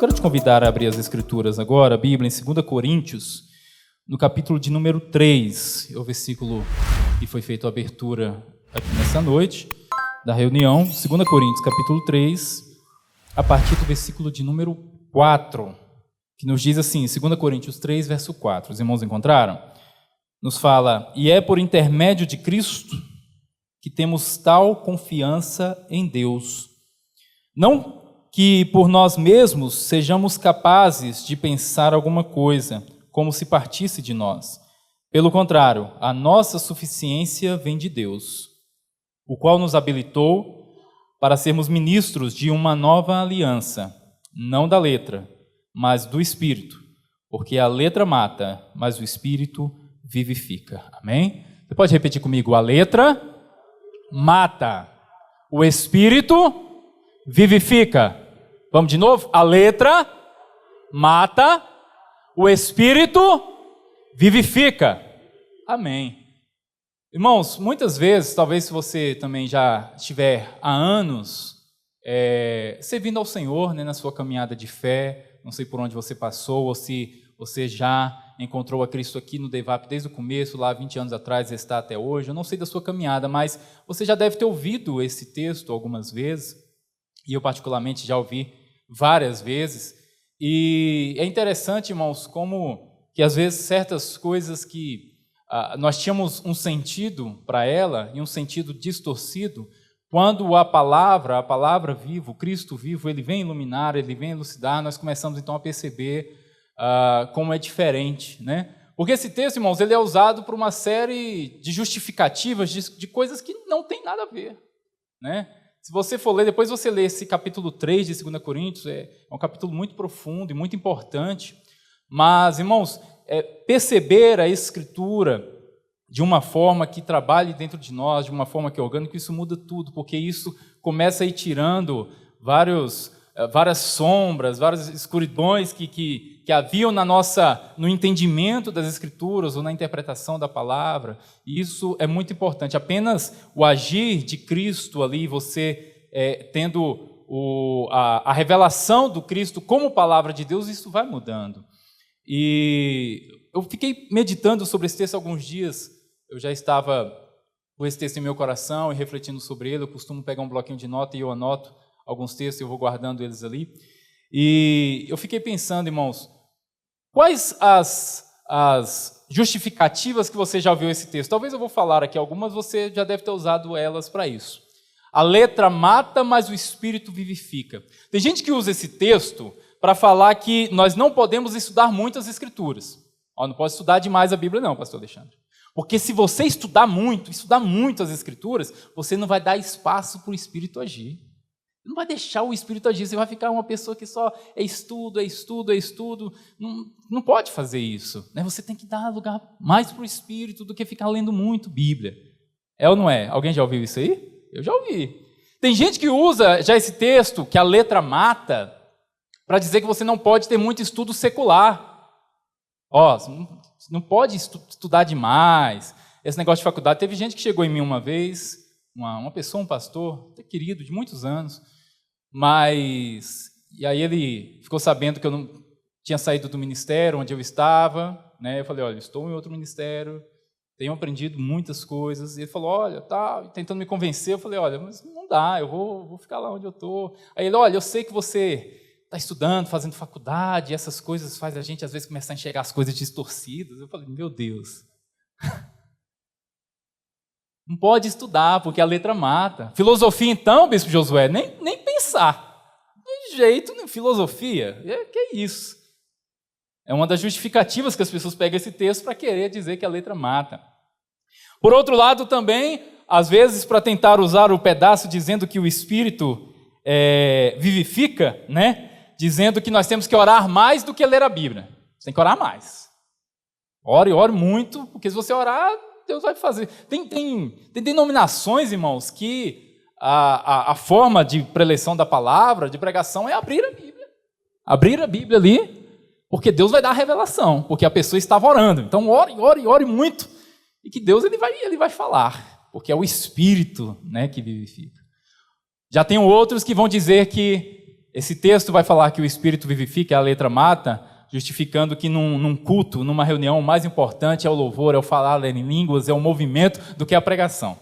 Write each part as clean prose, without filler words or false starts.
Quero te convidar a abrir as Escrituras agora, a Bíblia, em 2 Coríntios, no capítulo de número 3, é o versículo que foi feita a abertura aqui nessa noite da reunião. 2 Coríntios, capítulo 3, a partir do versículo de número 4, que nos diz assim, 2 Coríntios 3, verso 4. Os irmãos encontraram? Nos fala: e é por intermédio de Cristo que temos tal confiança em Deus. Não que por nós mesmos sejamos capazes de pensar alguma coisa, como se partisse de nós. Pelo contrário, a nossa suficiência vem de Deus, o qual nos habilitou para sermos ministros de uma nova aliança, não da letra, mas do Espírito, porque a letra mata, mas o Espírito vivifica. Amém? Você pode repetir comigo? A letra mata, o Espírito vivifica. Vamos de novo? A letra mata, o Espírito vivifica. Amém. Irmãos, muitas vezes, talvez se você também já estiver há anos servindo ao Senhor, né, na sua caminhada de fé, não sei por onde você passou, ou se você já encontrou a Cristo aqui no DEVAP desde o começo, lá 20 anos atrás, e está até hoje, eu não sei da sua caminhada, mas você já deve ter ouvido esse texto algumas vezes, e eu particularmente já ouvi várias vezes, e é interessante, irmãos, como que às vezes certas coisas que nós tínhamos um sentido para ela, e um sentido distorcido, quando a palavra viva, o Cristo vivo, ele vem iluminar, ele vem elucidar, nós começamos então a perceber como é diferente, né? Porque esse texto, irmãos, ele é usado por uma série de justificativas de coisas que não tem nada a ver, né? Se você for ler, depois você lê esse capítulo 3 de 2 Coríntios, é um capítulo muito profundo e muito importante, mas, irmãos, perceber a Escritura de uma forma que trabalhe dentro de nós, de uma forma que é orgânica, isso muda tudo, porque isso começa a ir tirando várias sombras, várias escuridões que haviam no entendimento das Escrituras ou na interpretação da palavra. E isso é muito importante. Apenas o agir de Cristo ali, você tendo a revelação do Cristo como palavra de Deus, isso vai mudando. E eu fiquei meditando sobre esse texto há alguns dias. Eu já estava com esse texto em meu coração e refletindo sobre ele. Eu costumo pegar um bloquinho de nota e eu anoto alguns textos e eu vou guardando eles ali. E eu fiquei pensando, irmãos, quais as justificativas que você já ouviu esse texto? Talvez eu vou falar aqui algumas, você já deve ter usado elas para isso. A letra mata, mas o Espírito vivifica. Tem gente que usa esse texto para falar que nós não podemos estudar muitas Escrituras. Não pode estudar demais a Bíblia não, pastor Alexandre. Porque se você estudar muito as Escrituras, você não vai dar espaço para o Espírito agir. Não vai deixar o Espírito agir, você vai ficar uma pessoa que só é estudo. Não pode fazer isso, né? Você tem que dar lugar mais para o Espírito do que ficar lendo muito Bíblia. É ou não é? Alguém já ouviu isso aí? Eu já ouvi. Tem gente que usa já esse texto, que a letra mata, para dizer que você não pode ter muito estudo secular. Você não pode estudar demais. Esse negócio de faculdade. Teve gente que chegou em mim uma vez, uma pessoa, um pastor, até querido, de muitos anos, e aí ele ficou sabendo que eu não tinha saído do ministério onde eu estava, né? Eu falei, olha, estou em outro ministério, tenho aprendido muitas coisas. E ele falou, olha, tentando me convencer. Eu falei, olha, mas não dá, eu vou ficar lá onde eu estou. Aí ele, olha, eu sei que você está estudando, fazendo faculdade, essas coisas faz a gente, às vezes, começar a enxergar as coisas distorcidas. Eu falei, meu Deus, não pode estudar, porque a letra mata. Filosofia, então, Bispo Josué, nem pensar. De jeito nenhum, filosofia, que é isso? É uma das justificativas que as pessoas pegam esse texto para querer dizer que a letra mata. Por outro lado, também, às vezes, para tentar usar o pedaço dizendo que o Espírito vivifica, né? Dizendo que nós temos que orar mais do que ler a Bíblia. Você tem que orar mais. Ore muito, porque se você orar, Deus vai fazer. Tem denominações, irmãos, que a forma de preleção da palavra, de pregação, é abrir a Bíblia. Abrir a Bíblia ali, porque Deus vai dar a revelação, porque a pessoa estava orando. Então, ore muito. e que Deus ele vai falar, porque é o Espírito, né, que vivifica. Já tem outros que vão dizer que esse texto vai falar que o Espírito vivifica, a letra mata, justificando que num culto, numa reunião, o mais importante é o louvor, é o falar em línguas, é o movimento do que a pregação.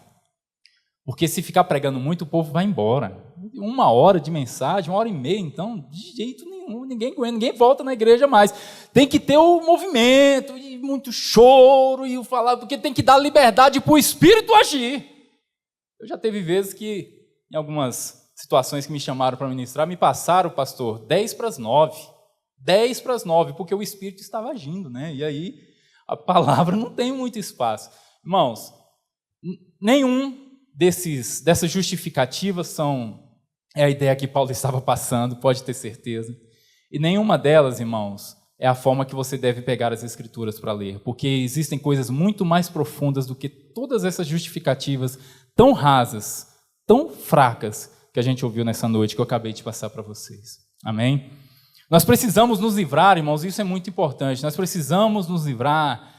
Porque se ficar pregando muito, o povo vai embora. 1 hora de mensagem, 1h30, então, de jeito nenhum, ninguém volta na igreja mais. Tem que ter o movimento, e muito choro, e o falar, porque tem que dar liberdade para o Espírito agir. Eu já teve vezes que, em algumas situações que me chamaram para ministrar, me passaram, pastor, 10:09. 10:09, porque o Espírito estava agindo, né? E aí a palavra não tem muito espaço. Irmãos, nenhum dessas justificativas é a ideia que Paulo estava passando, pode ter certeza. E nenhuma delas, irmãos, é a forma que você deve pegar as Escrituras para ler, porque existem coisas muito mais profundas do que todas essas justificativas tão rasas, tão fracas, que a gente ouviu nessa noite, que eu acabei de passar para vocês. Amém? Nós precisamos nos livrar, irmãos, isso é muito importante, nós precisamos nos livrar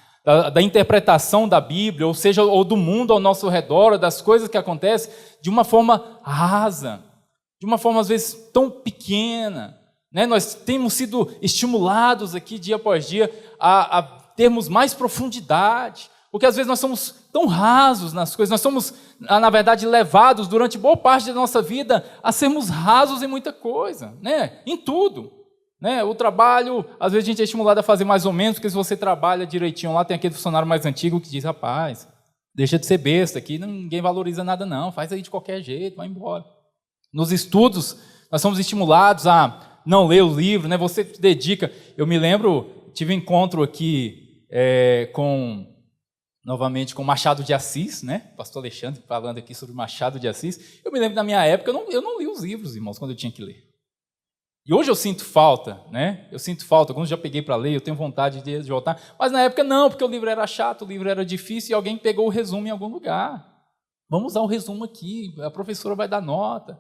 da interpretação da Bíblia, ou seja, ou do mundo ao nosso redor, das coisas que acontecem, de uma forma rasa, de uma forma às vezes tão pequena, né? Nós temos sido estimulados aqui dia após dia a termos mais profundidade, porque às vezes nós somos tão rasos nas coisas, nós somos, na verdade, levados durante boa parte da nossa vida a sermos rasos em muita coisa, né? Em tudo. Né? O trabalho, às vezes a gente é estimulado a fazer mais ou menos, porque se você trabalha direitinho lá, tem aquele funcionário mais antigo que diz, rapaz, deixa de ser besta, aqui ninguém valoriza nada não, faz aí de qualquer jeito, vai embora. Nos estudos, nós somos estimulados a não ler o livro, né? Você dedica, eu me lembro, tive um encontro aqui novamente com Machado de Assis, né? Pastor Alexandre falando aqui sobre Machado de Assis, eu me lembro da minha época, eu não li os livros, irmãos, quando eu tinha que ler. E hoje eu sinto falta, né? Eu sinto falta, alguns já peguei para ler, eu tenho vontade de voltar, mas na época não, porque o livro era chato, o livro era difícil e alguém pegou o resumo em algum lugar. Vamos usar o resumo aqui, a professora vai dar nota.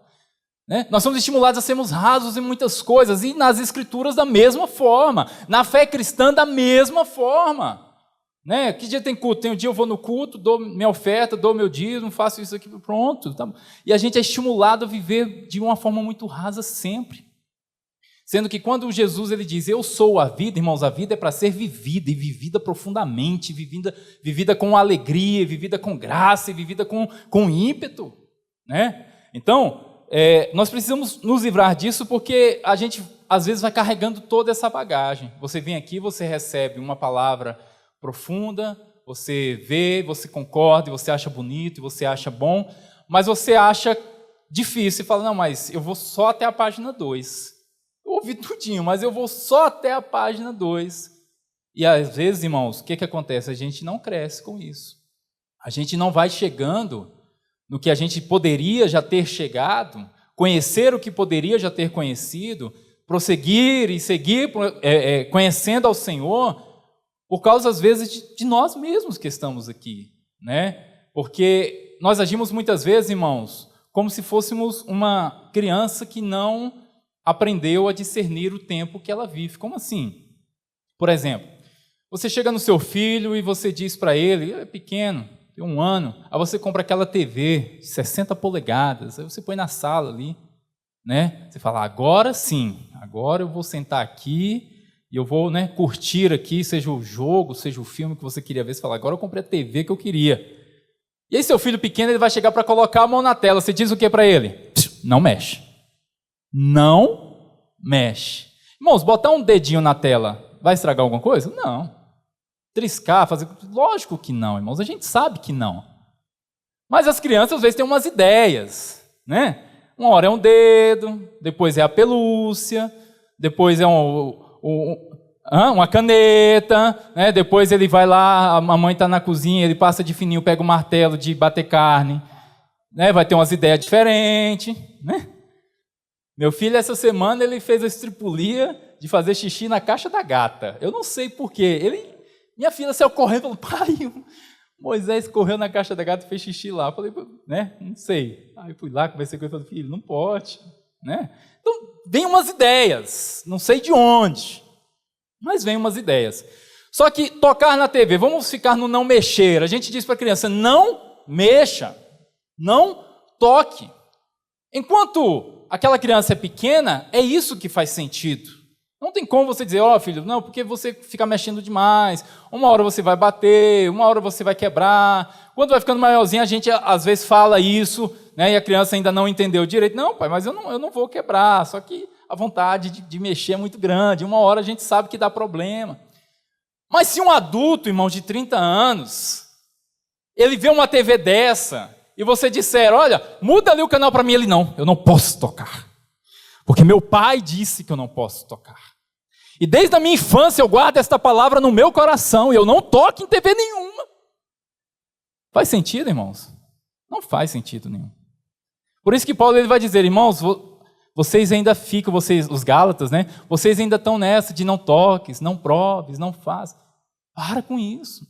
Né? Nós somos estimulados a sermos rasos em muitas coisas, e nas Escrituras da mesma forma, na fé cristã da mesma forma. Né? Que dia tem culto? Tem um dia eu vou no culto, dou minha oferta, dou meu dízimo, faço isso aqui, pronto. Tá? E a gente é estimulado a viver de uma forma muito rasa sempre. Sendo que quando Jesus ele diz, eu sou a vida, irmãos, a vida é para ser vivida, e vivida profundamente, vivida com alegria, vivida com graça, e vivida com ímpeto. Né? Então, nós precisamos nos livrar disso, porque a gente, às vezes, vai carregando toda essa bagagem. Você vem aqui, você recebe uma palavra profunda, você vê, você concorda, você acha bonito, você acha bom, mas você acha difícil, e fala, não, mas eu vou só até a página 2. Eu ouvi tudinho, mas eu vou só até a página 2. E às vezes, irmãos, o que acontece? A gente não cresce com isso. A gente não vai chegando no que a gente poderia já ter chegado, conhecer o que poderia já ter conhecido, prosseguir e seguir conhecendo ao Senhor, por causa, às vezes, de nós mesmos que estamos aqui. Né? Porque nós agimos muitas vezes, irmãos, como se fôssemos uma criança que não aprendeu a discernir o tempo que ela vive. Como assim? Por exemplo, você chega no seu filho e você diz para ele, ele é pequeno, tem 1 ano, aí você compra aquela TV de 60 polegadas, aí você põe na sala ali, né? Você fala, agora sim, agora eu vou sentar aqui e eu vou, né, curtir aqui, seja o jogo, seja o filme que você queria ver, você fala, agora eu comprei a TV que eu queria. E aí seu filho pequeno ele vai chegar para colocar a mão na tela, você diz o que para ele? Não mexe. Não mexe. Irmãos, botar um dedinho na tela vai estragar alguma coisa? Não. Triscar, fazer... Lógico que não, irmãos. A gente sabe que não. Mas as crianças, às vezes, têm umas ideias, né? Uma hora é um dedo, depois é a pelúcia, depois é uma caneta, né? Depois ele vai lá, a mamãe está na cozinha, ele passa de fininho, pega o martelo de bater carne, né? Vai ter umas ideias diferentes, né? Meu filho, essa semana, ele fez a estripulia de fazer xixi na caixa da gata. Eu não sei porquê. Minha filha saiu correndo e falou, pai, Moisés correu na caixa da gata e fez xixi lá. Eu falei, né? Não sei. Aí fui lá, conversei com ele e falei, filho, não pode. Né? Então, vem umas ideias, não sei de onde, mas vem umas ideias. Só que tocar na TV, vamos ficar no não mexer. A gente diz para a criança, não mexa, não toque. Enquanto aquela criança é pequena, é isso que faz sentido. Não tem como você dizer, filho, não, porque você fica mexendo demais, uma hora você vai bater, uma hora você vai quebrar. Quando vai ficando maiorzinho, a gente às vezes fala isso, né, e a criança ainda não entendeu direito. Não, pai, mas eu não vou quebrar, só que a vontade de mexer é muito grande, uma hora a gente sabe que dá problema. Mas se um adulto, irmão, de 30 anos, ele vê uma TV dessa, e você disser, olha, muda ali o canal para mim, ele não, eu não posso tocar, porque meu pai disse que eu não posso tocar. E desde a minha infância eu guardo esta palavra no meu coração, e eu não toco em TV nenhuma. Faz sentido, irmãos? Não faz sentido nenhum. Por isso que Paulo ele vai dizer, irmãos, vocês ainda ficam, os Gálatas, né? Vocês ainda estão nessa de não toques, não proves, não faz. Para com isso.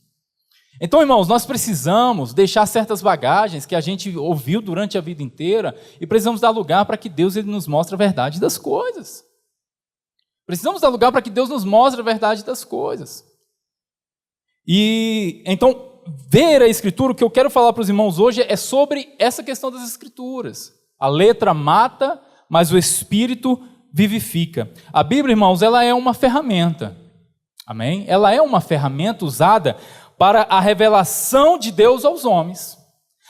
Então, irmãos, nós precisamos deixar certas bagagens que a gente ouviu durante a vida inteira e precisamos dar lugar para que Deus ele nos mostre a verdade das coisas. Precisamos dar lugar para que Deus nos mostre a verdade das coisas. E, então, ver a Escritura, o que eu quero falar para os irmãos hoje é sobre essa questão das Escrituras. A letra mata, mas o Espírito vivifica. A Bíblia, irmãos, ela é uma ferramenta. Amém? Ela é uma ferramenta usada para a revelação de Deus aos homens.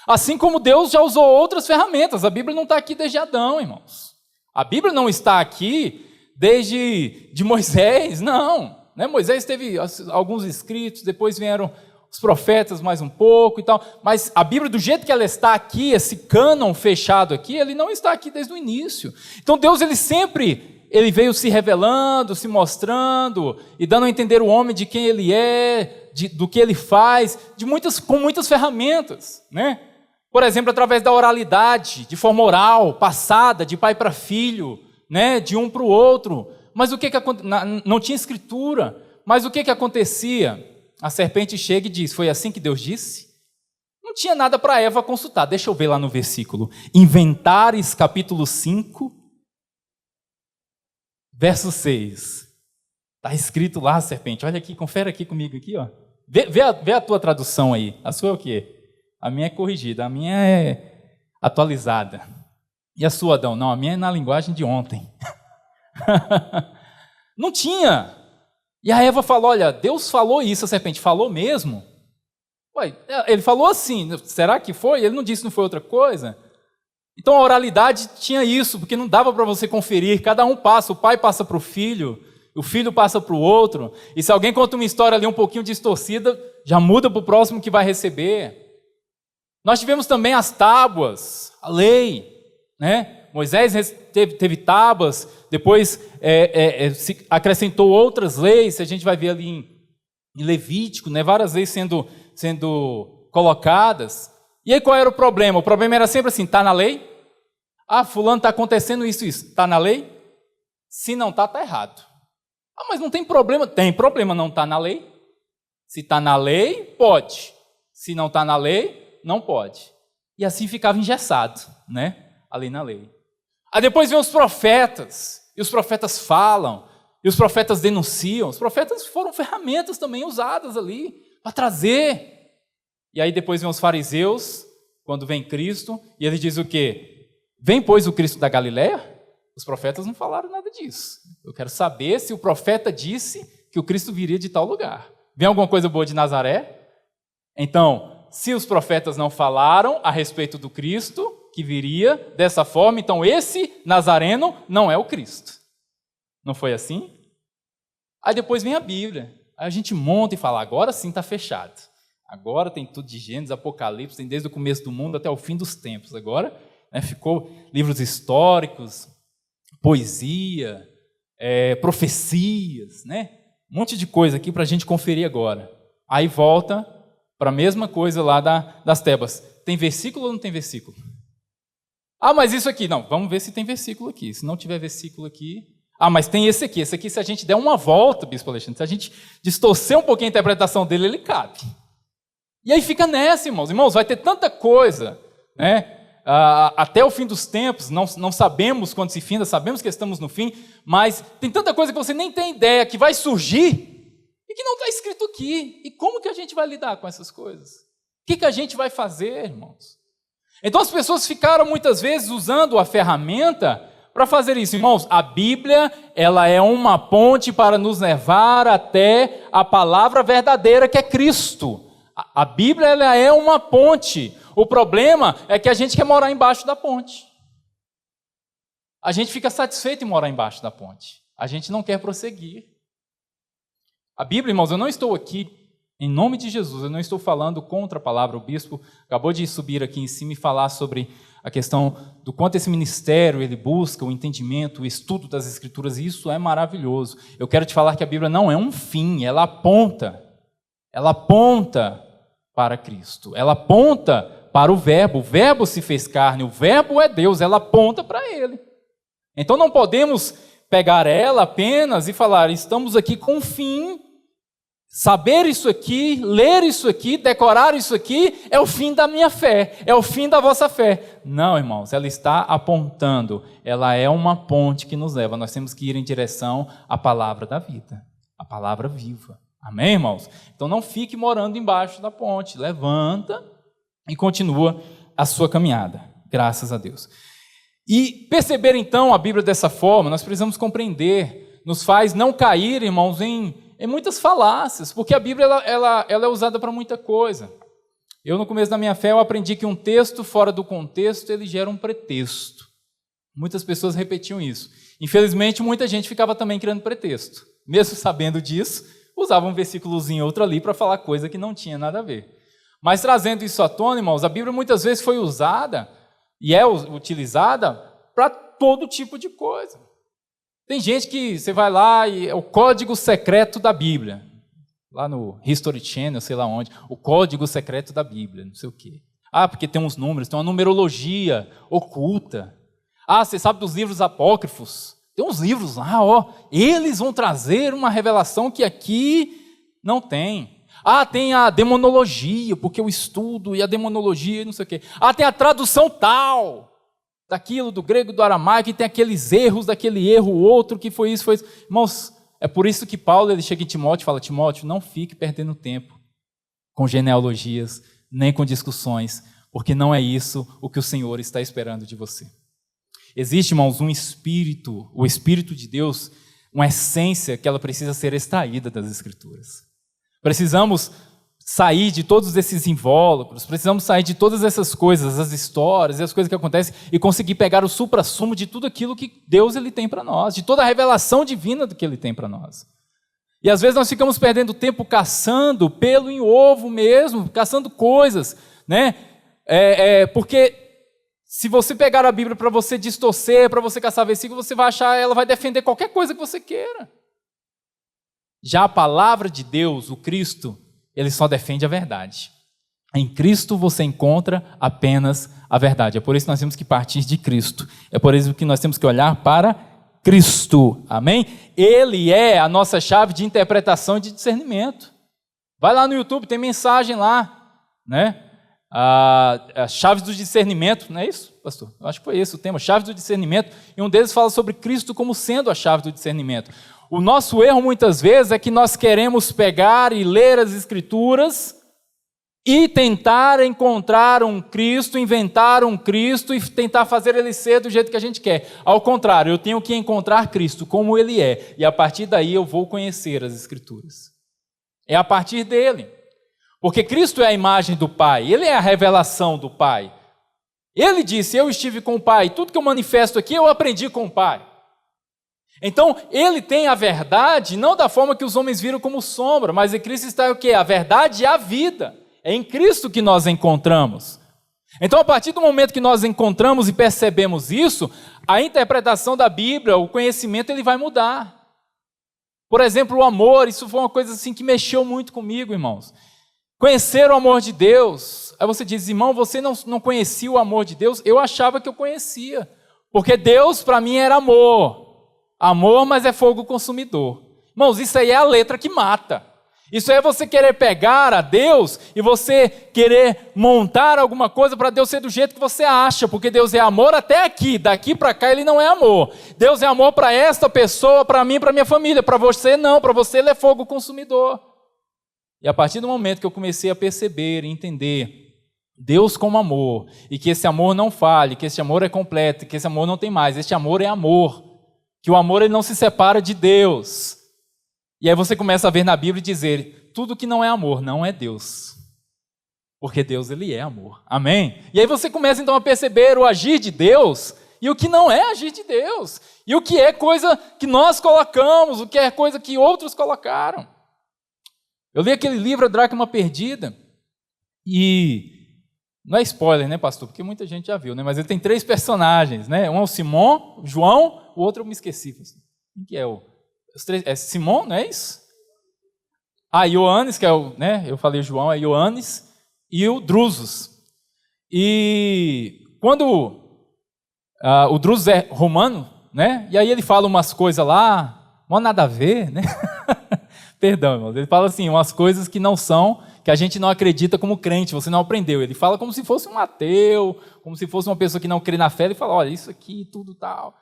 Assim como Deus já usou outras ferramentas. A Bíblia não está aqui desde Adão, irmãos. A Bíblia não está aqui desde de Moisés, não. Né? Moisés teve alguns escritos, depois vieram os profetas mais um pouco e tal. Mas a Bíblia, do jeito que ela está aqui, esse cânon fechado aqui, ele não está aqui desde o início. Então Deus, ele veio se revelando, se mostrando e dando a entender o homem de quem ele é, do que ele faz, com muitas ferramentas, né? Por exemplo, através da oralidade, de forma oral, passada, de pai para filho, né? De um para o outro. Mas o que não tinha escritura, mas o que acontecia? A serpente chega e diz, foi assim que Deus disse? Não tinha nada para Eva consultar. Deixa eu ver lá no versículo. Inventares, capítulo 5, verso 6. Está escrito lá, serpente. Olha aqui, confere aqui comigo. Aqui, ó. Vê a tua tradução aí. A sua é o quê? A minha é corrigida, a minha é atualizada. E a sua, Adão? Não, a minha é na linguagem de ontem. Não tinha. E a Eva falou, olha, Deus falou isso, a serpente falou mesmo? Ué, ele falou assim, será que foi? Ele não disse, não foi outra coisa? Então a oralidade tinha isso, porque não dava para você conferir, cada um passa, o pai passa para o filho passa para o outro, e se alguém conta uma história ali um pouquinho distorcida, já muda para o próximo que vai receber. Nós tivemos também as tábuas, a lei, né? Moisés teve tábuas, depois se acrescentou outras leis, a gente vai ver ali em Levítico, né? Várias leis sendo colocadas. E aí qual era o problema? O problema era sempre assim, está na lei? Ah, fulano está acontecendo isso, está na lei? Se não está, está errado. Ah, mas não tem problema. Tem problema, não está na lei. Se está na lei, pode. Se não está na lei, não pode. E assim ficava engessado, né? Ali na lei. Aí depois vem os profetas, e os profetas falam, e os profetas denunciam. Os profetas foram ferramentas também usadas ali para trazer. E aí depois vem os fariseus, quando vem Cristo, e ele diz o quê? Vem, pois, o Cristo da Galileia? Os profetas não falaram nada disso. Eu quero saber se o profeta disse que o Cristo viria de tal lugar. Vem alguma coisa boa de Nazaré? Então, se os profetas não falaram a respeito do Cristo que viria dessa forma, então esse Nazareno não é o Cristo. Não foi assim? Aí depois vem a Bíblia. Aí a gente monta e fala, agora sim está fechado. Agora tem tudo de Gênesis, Apocalipse, tem desde o começo do mundo até o fim dos tempos. Agora ficou livros históricos, poesia, profecias, né? Um monte de coisa aqui para a gente conferir agora. Aí volta para a mesma coisa lá das Tebas. Tem versículo ou não tem versículo? Ah, mas isso aqui, não, vamos ver se tem versículo aqui. Se não tiver versículo aqui... Ah, mas tem esse aqui, se a gente der uma volta, Bispo Alexandre, se a gente distorcer um pouquinho a interpretação dele, ele cabe. E aí fica nessa, irmãos. Irmãos, vai ter tanta coisa, né? Até o fim dos tempos, não sabemos quando se finda, sabemos que estamos no fim, mas tem tanta coisa que você nem tem ideia que vai surgir e que não está escrito aqui. E como que a gente vai lidar com essas coisas? O que a gente vai fazer, irmãos? Então as pessoas ficaram muitas vezes usando a ferramenta para fazer isso. Irmãos, a Bíblia, ela é uma ponte para nos levar até a palavra verdadeira que é Cristo. A Bíblia, ela é uma ponte. O problema é que a gente quer morar embaixo da ponte. A gente fica satisfeito em morar embaixo da ponte. A gente não quer prosseguir. A Bíblia, irmãos, eu não estou aqui, em nome de Jesus, eu não estou falando contra a palavra. O bispo acabou de subir aqui em cima e falar sobre a questão do quanto esse ministério ele busca o entendimento, o estudo das Escrituras, e isso é maravilhoso. Eu quero te falar que a Bíblia não é um fim, ela aponta para Cristo, ela aponta para o Verbo se fez carne, o Verbo é Deus, ela aponta para Ele. Então não podemos pegar ela apenas e falar, estamos aqui com um fim, saber isso aqui, ler isso aqui, decorar isso aqui, é o fim da minha fé, é o fim da vossa fé. Não, irmãos, ela está apontando, ela é uma ponte que nos leva, nós temos que ir em direção à palavra da vida, a palavra viva. Amém, irmãos? Então não fique morando embaixo da ponte, levanta e continua a sua caminhada, graças a Deus. E perceber então a Bíblia dessa forma, nós precisamos compreender, nos faz não cair, irmãos, em muitas falácias, porque a Bíblia ela é usada para muita coisa. Eu, no começo da minha fé, eu aprendi que um texto fora do contexto, ele gera um pretexto. Muitas pessoas repetiam isso. Infelizmente, muita gente ficava também criando pretexto. Mesmo sabendo disso, usava um versículozinho outro ali para falar coisa que não tinha nada a ver. Mas trazendo isso à tona, irmãos, a Bíblia muitas vezes foi usada e é utilizada para todo tipo de coisa. Tem gente que você vai lá e é o código secreto da Bíblia. Lá no History Channel, sei lá onde, o código secreto da Bíblia, não sei o quê. Ah, porque tem uns números, tem uma numerologia oculta. Ah, você sabe dos livros apócrifos? Tem uns livros lá, eles vão trazer uma revelação que aqui não tem. Ah, tem a demonologia, porque eu estudo e a demonologia, não sei o quê. Ah, tem a tradução tal, daquilo, do grego e do aramaico, e tem aqueles erros, daquele erro, outro, que foi isso, foi isso. Irmãos, é por isso que Paulo ele chega em Timóteo e fala, Timóteo, não fique perdendo tempo com genealogias, nem com discussões, porque não é isso o que o Senhor está esperando de você. Existe, irmãos, um espírito, o Espírito de Deus, uma essência que ela precisa ser extraída das Escrituras. Precisamos sair de todos esses invólucros, precisamos sair de todas essas coisas, as histórias e as coisas que acontecem e conseguir pegar o suprassumo de tudo aquilo que Deus ele tem para nós, de toda a revelação divina do que Ele tem para nós. E às vezes nós ficamos perdendo tempo caçando pelo em ovo mesmo, caçando coisas, né? Porque se você pegar a Bíblia para você distorcer, para você caçar versículo, você vai achar, ela vai defender qualquer coisa que você queira. Já a palavra de Deus, o Cristo, ele só defende a verdade. Em Cristo você encontra apenas a verdade. É por isso que nós temos que partir de Cristo. É por isso que nós temos que olhar para Cristo. Amém? Ele é a nossa chave de interpretação e de discernimento. Vai lá no YouTube, tem mensagem lá, né? As chaves do discernimento, não é isso, pastor? Eu acho que foi esse o tema, chaves do discernimento, e um deles fala sobre Cristo como sendo a chave do discernimento. O nosso erro muitas vezes é que nós queremos pegar e ler as Escrituras e tentar encontrar um Cristo, inventar um Cristo e tentar fazer ele ser do jeito que a gente quer. Ao contrário, eu tenho que encontrar Cristo como ele é, e a partir daí eu vou conhecer as Escrituras. É a partir dele. Porque Cristo é a imagem do Pai, Ele é a revelação do Pai. Ele disse, eu estive com o Pai, tudo que eu manifesto aqui eu aprendi com o Pai. Então, Ele tem a verdade, não da forma que os homens viram como sombra, mas em Cristo está o quê? A verdade e a vida. É em Cristo que nós encontramos. Então, a partir do momento que nós encontramos e percebemos isso, a interpretação da Bíblia, o conhecimento, ele vai mudar. Por exemplo, o amor, isso foi uma coisa assim que mexeu muito comigo, irmãos. Conhecer o amor de Deus. Aí você diz, irmão, você não conhecia o amor de Deus? Eu achava que eu conhecia. Porque Deus para mim era amor. Amor, mas é fogo consumidor. Irmãos, isso aí é a letra que mata. Isso é você querer pegar a Deus e você querer montar alguma coisa para Deus ser do jeito que você acha, porque Deus é amor até aqui, daqui para cá ele não é amor. Deus é amor para esta pessoa, para mim, para minha família, para você não, para você ele é fogo consumidor. E a partir do momento que eu comecei a perceber e entender Deus como amor, e que esse amor não falhe, que esse amor é completo, que esse amor não tem mais, este amor é amor, que o amor ele não se separa de Deus. E aí você começa a ver na Bíblia e dizer, tudo que não é amor não é Deus. Porque Deus, ele é amor. Amém? E aí você começa então a perceber o agir de Deus e o que não é agir de Deus. E o que é coisa que nós colocamos, o que é coisa que outros colocaram. Eu li aquele livro, A Dracma Perdida, e não é spoiler, né, pastor? Porque muita gente já viu, né? Mas ele tem 3 personagens, né? Um é o Simão, o João, o outro eu me esqueci. Quem que é o... É Simão, não é isso? Ah, Ioannes, que é o, né? Eu falei João, é Ioannes, e o Drusus. E quando o Drusus é romano, né? E aí ele fala umas coisas lá, não há nada a ver, né? Perdão, irmãos. Ele fala assim, umas coisas que não são, que a gente não acredita como crente, você não aprendeu. Ele fala como se fosse um ateu, como se fosse uma pessoa que não crê na fé. Ele fala, olha, isso aqui, tudo tal.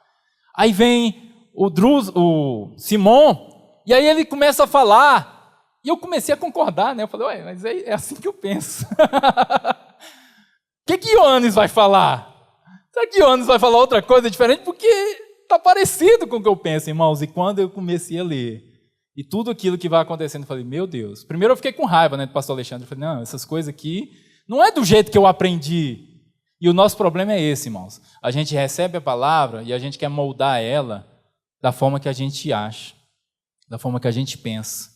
Aí vem o Simão, e aí ele começa a falar, e eu comecei a concordar, né? Eu falei, ué, mas é assim que eu penso. O que Ioannes vai falar? Será que Ioannes vai falar outra coisa diferente? Porque está parecido com o que eu penso, irmãos. E quando eu comecei a ler, e tudo aquilo que vai acontecendo, eu falei, meu Deus. Primeiro eu fiquei com raiva, né, do pastor Alexandre. Eu falei, não, essas coisas aqui não é do jeito que eu aprendi. E o nosso problema é esse, irmãos. A gente recebe a palavra e a gente quer moldar ela da forma que a gente acha, da forma que a gente pensa.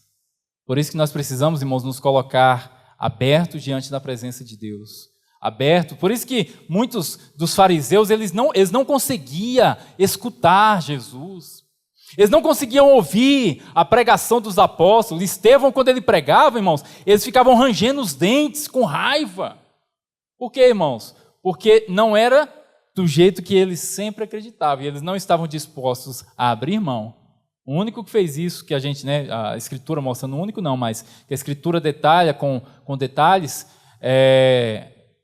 Por isso que nós precisamos, irmãos, nos colocar abertos diante da presença de Deus. Aberto. Por isso que muitos dos fariseus, eles não conseguiam escutar Jesus. Eles não conseguiam ouvir a pregação dos apóstolos. Estevão, quando ele pregava, irmãos, eles ficavam rangendo os dentes com raiva. Por quê, irmãos? Porque não era do jeito que eles sempre acreditavam, e eles não estavam dispostos a abrir mão. O único que fez isso, que a gente, né, a Escritura mostrando, o único não, mas que a Escritura detalha com detalhes,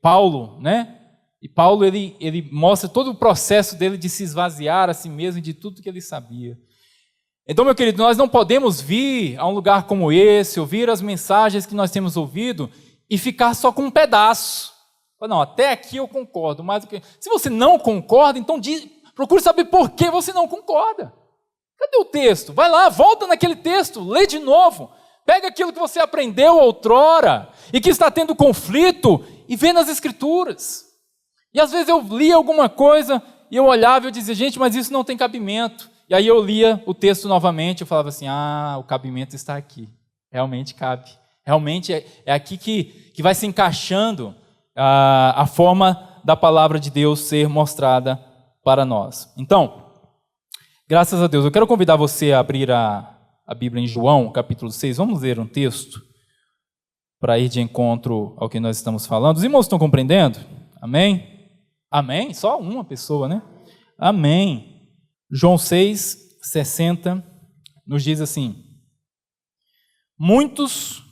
Paulo, né? E Paulo, ele mostra todo o processo dele de se esvaziar a si mesmo de tudo que ele sabia. Então, meu querido, nós não podemos vir a um lugar como esse, ouvir as mensagens que nós temos ouvido e ficar só com um pedaço. Não, até aqui eu concordo, mas se você não concorda, então procure saber por que você não concorda. Cadê o texto? Vai lá, volta naquele texto, lê de novo. Pega aquilo que você aprendeu outrora e que está tendo conflito e vê nas Escrituras. E às vezes eu lia alguma coisa e eu olhava e eu dizia, gente, mas isso não tem cabimento. E aí eu lia o texto novamente e eu falava assim, o cabimento está aqui. Realmente cabe. Realmente é aqui que vai se encaixando a forma da palavra de Deus ser mostrada para nós. Então, graças a Deus, eu quero convidar você a abrir a Bíblia em João, capítulo 6. Vamos ler um texto para ir de encontro ao que nós estamos falando. Os irmãos estão compreendendo? Amém? Amém? Só uma pessoa, né? Amém. João 6, 60, nos diz assim, muitos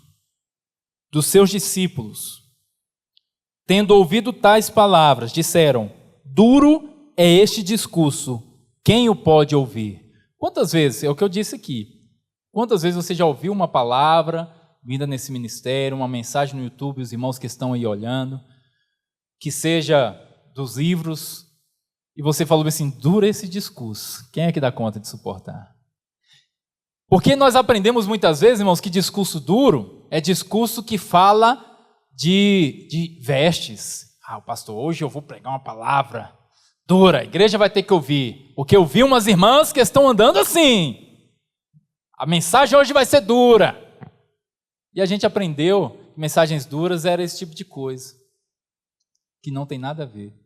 dos seus discípulos, tendo ouvido tais palavras, disseram, duro é este discurso, quem o pode ouvir? Quantas vezes, é o que eu disse aqui, quantas vezes você já ouviu uma palavra vinda nesse ministério, uma mensagem no YouTube, os irmãos que estão aí olhando, que seja dos livros, e você falou assim, duro esse discurso, quem é que dá conta de suportar? Porque nós aprendemos muitas vezes, irmãos, que discurso duro é discurso que fala de vestes. Pastor, hoje eu vou pregar uma palavra dura, a igreja vai ter que ouvir, porque eu vi umas irmãs que estão andando assim, a mensagem hoje vai ser dura. E a gente aprendeu que mensagens duras era esse tipo de coisa, que não tem nada a ver.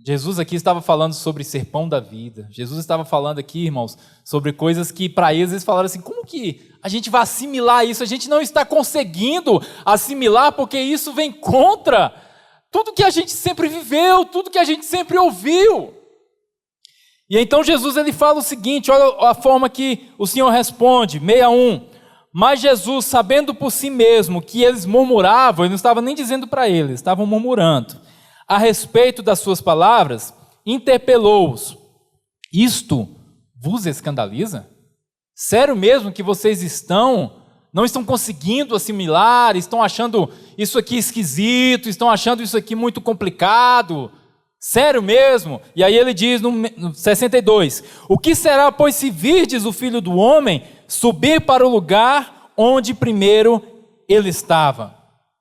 Jesus aqui estava falando sobre ser pão da vida. Jesus estava falando aqui, irmãos, sobre coisas que para eles falaram assim, como que a gente vai assimilar isso? A gente não está conseguindo assimilar porque isso vem contra tudo que a gente sempre viveu, tudo que a gente sempre ouviu. E então Jesus ele fala o seguinte, olha a forma que o Senhor responde, 61. Mas Jesus, sabendo por si mesmo que eles murmuravam, ele não estava nem dizendo para eles, estavam murmurando, a respeito das suas palavras, interpelou-os. Isto vos escandaliza? Sério mesmo que vocês não estão conseguindo assimilar, estão achando isso aqui esquisito, estão achando isso aqui muito complicado? Sério mesmo? E aí ele diz no 62, o que será, pois, se virdes o Filho do Homem subir para o lugar onde primeiro ele estava?